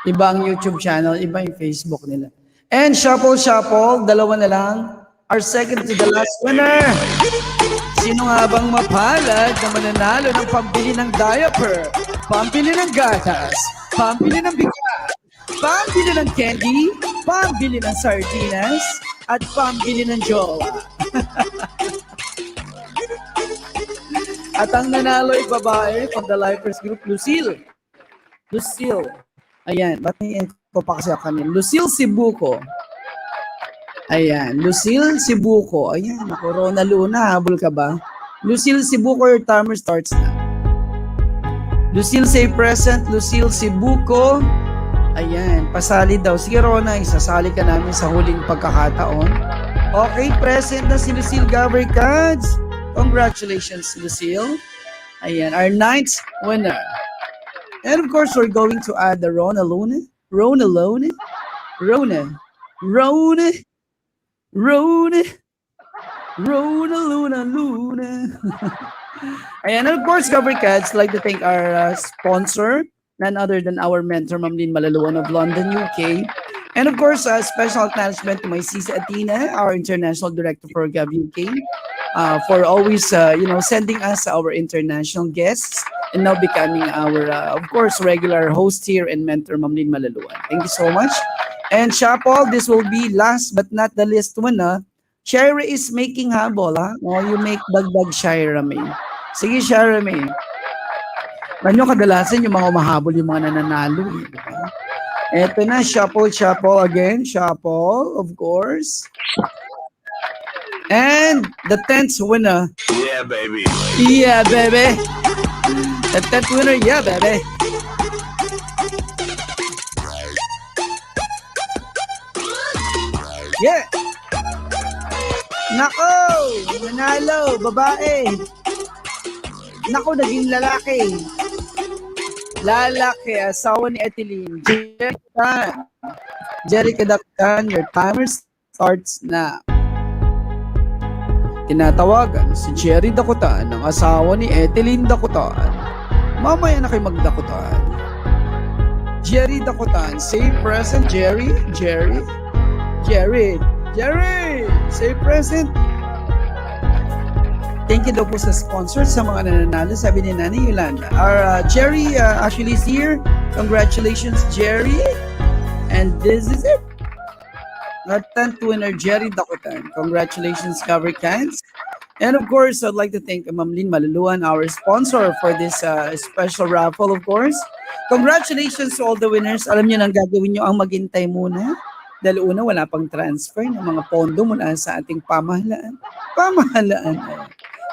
Iba ang YouTube channel, iba yung Facebook nila. And shuffle, dalawa na lang. Our second to the last winner. Sino nga bang mapalad na mananalo ng pambili ng diaper, pambili ng gatas, pambili ng bigas, pambili ng candy, pambili ng sardinas, at pambili ng jowa? At ang nanalo ay babae from the Lifers Group, Lucille. Ayan, ba't may info pa kasi ako kanina? Lucille Sibuco. Ayan, Lucille Sibuco. Ayan, ako, Rona Luna, habol ka ba? Lucille Sibuco, your timer starts na. Lucille, say present. Lucille Sibuco. Ayan, pasali daw. Sige, Rona, isasali ka namin sa huling pagkakataon. Okay, present na si Lucille GAVarkadz. Congratulations, Lucille. Ayan, our 9th winner. And of course, we're going to add the Rona Luna. Ayan, and of course, GAVarkadz, like to thank our sponsor, none other than our mentor, Ma'am Lynn Malaluan of London, UK. And of course, special acknowledgement to my Sisa Athena, our international director for GAV UK, for always, sending us our international guests and now becoming our, of course, regular host here and mentor, Ma'am Lynn Malaluan. Thank you so much. And Chapel, this will be last but not the least one. Shaira is making habol, ha? Oh, you make dagdag Shaira, May. Sige, Shaira, May. Ganyo kadalasan yung mga umahabol, yung mga nananalo. Diba? Eto na, shuffle again. Shuffle, of course. And the 10th winner. Yeah, baby. Yeah, baby. The 10th winner, yeah, baby. Yeah. Nako, nanalo, babae. Nako, naging lalaki. Lalaki, asawa ni Eteline. Jerry Kadaktan, your timer starts now. Tinatawagan si Jerry Dakutan, ang asawa ni Eteline Dakutan. Mamaya na kayo magdakutan. Jerry Dakutan, say present, Jerry. Say present. Thank you daw po sa sponsor, sa mga nananalo, sabi ni Nanay Yolanda. Our Jerry actually is here. Congratulations, Jerry. And this is it. Our 10th winner, Jerry Dakutan. Congratulations, GAVarkadz. And of course, I'd like to thank Ma'am Lynn Malaluan, our sponsor for this special raffle, of course. Congratulations to all the winners. Alam niyo nang gagawin niyo ang maghintay muna. Dahil una, wala pang transfer ng mga pondo mula sa ating pamahalaan.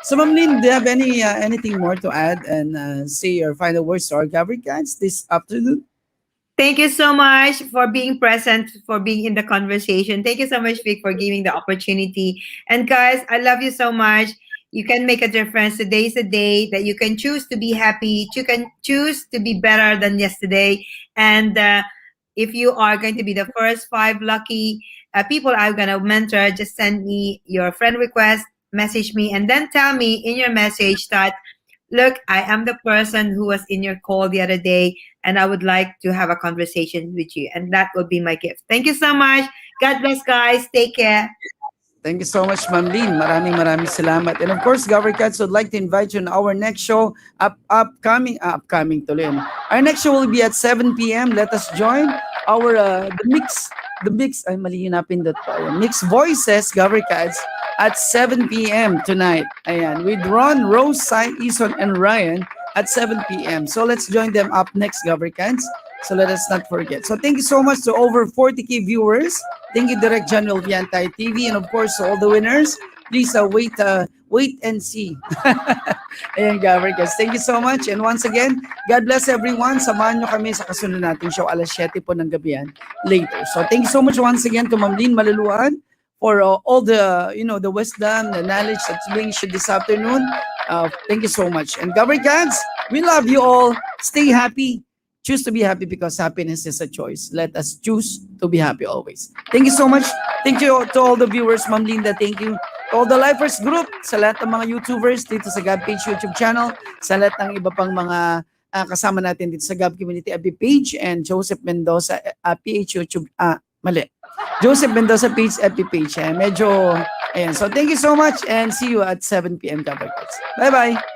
So, Ma'am Lynn, do you have anything more to add and say your final words to our GAVarkadz this afternoon? Thank you so much for being present, for being in the conversation. Thank you so much, Vic, for giving the opportunity. And guys, I love you so much. You can make a difference. Today is a day that you can choose to be happy. You can choose to be better than yesterday. And if you are going to be the first 5 lucky people I'm going to mentor, just send me your friend request, message me, and then tell me in your message that look, I am the person who was in your call the other day, and I would like to have a conversation with you. And that would be my gift. Thank you so much. God bless, guys. Take care. Thank you so much, Ma'am Lynn. Maraming salamat. And of course, GAVarkadz would like to invite you on our next show, upcoming tuloy. Our next show will be at 7 p.m. Let us join our the mix, ay mali yun napindot pa. Mix Voices, GAVarkadz, at 7 p.m. tonight. Ayan, with Ron, Rose, Sai, Ison, and Ryan at 7 p.m. So let's join them up next, GAVarkadz. So let us not forget. So thank you so much to over 40K viewers. Thank you, Direct General Viantay TV, and of course to all the winners. Please wait and see. Ayan, GAVarkadz. Thank you so much. And once again, God bless everyone. Samahan nyo kami sa kasunod nating show alas 7 po ng gabi yan later. So thank you so much once again to Ma'am Lynn Malaluan for all the the wisdom, the knowledge that's being shared this afternoon. Thank you so much. And GAVarkadz, we love you all. Stay happy. Choose to be happy because happiness is a choice. Let us choose to be happy always. Thank you so much. Thank you to all the viewers, Ma'am Linda. Thank you to all the Lifers Group, sa lahat ng mga YouTubers dito sa GAV Page YouTube channel, sa lahat ng iba pang mga kasama natin dito sa GAV Community FB page, and Joseph Mendoza PH YouTube, Joseph Mendoza page FB page. Medyo, ayan. So thank you so much and see you at 7 p.m. GAVarkadz. Bye-bye.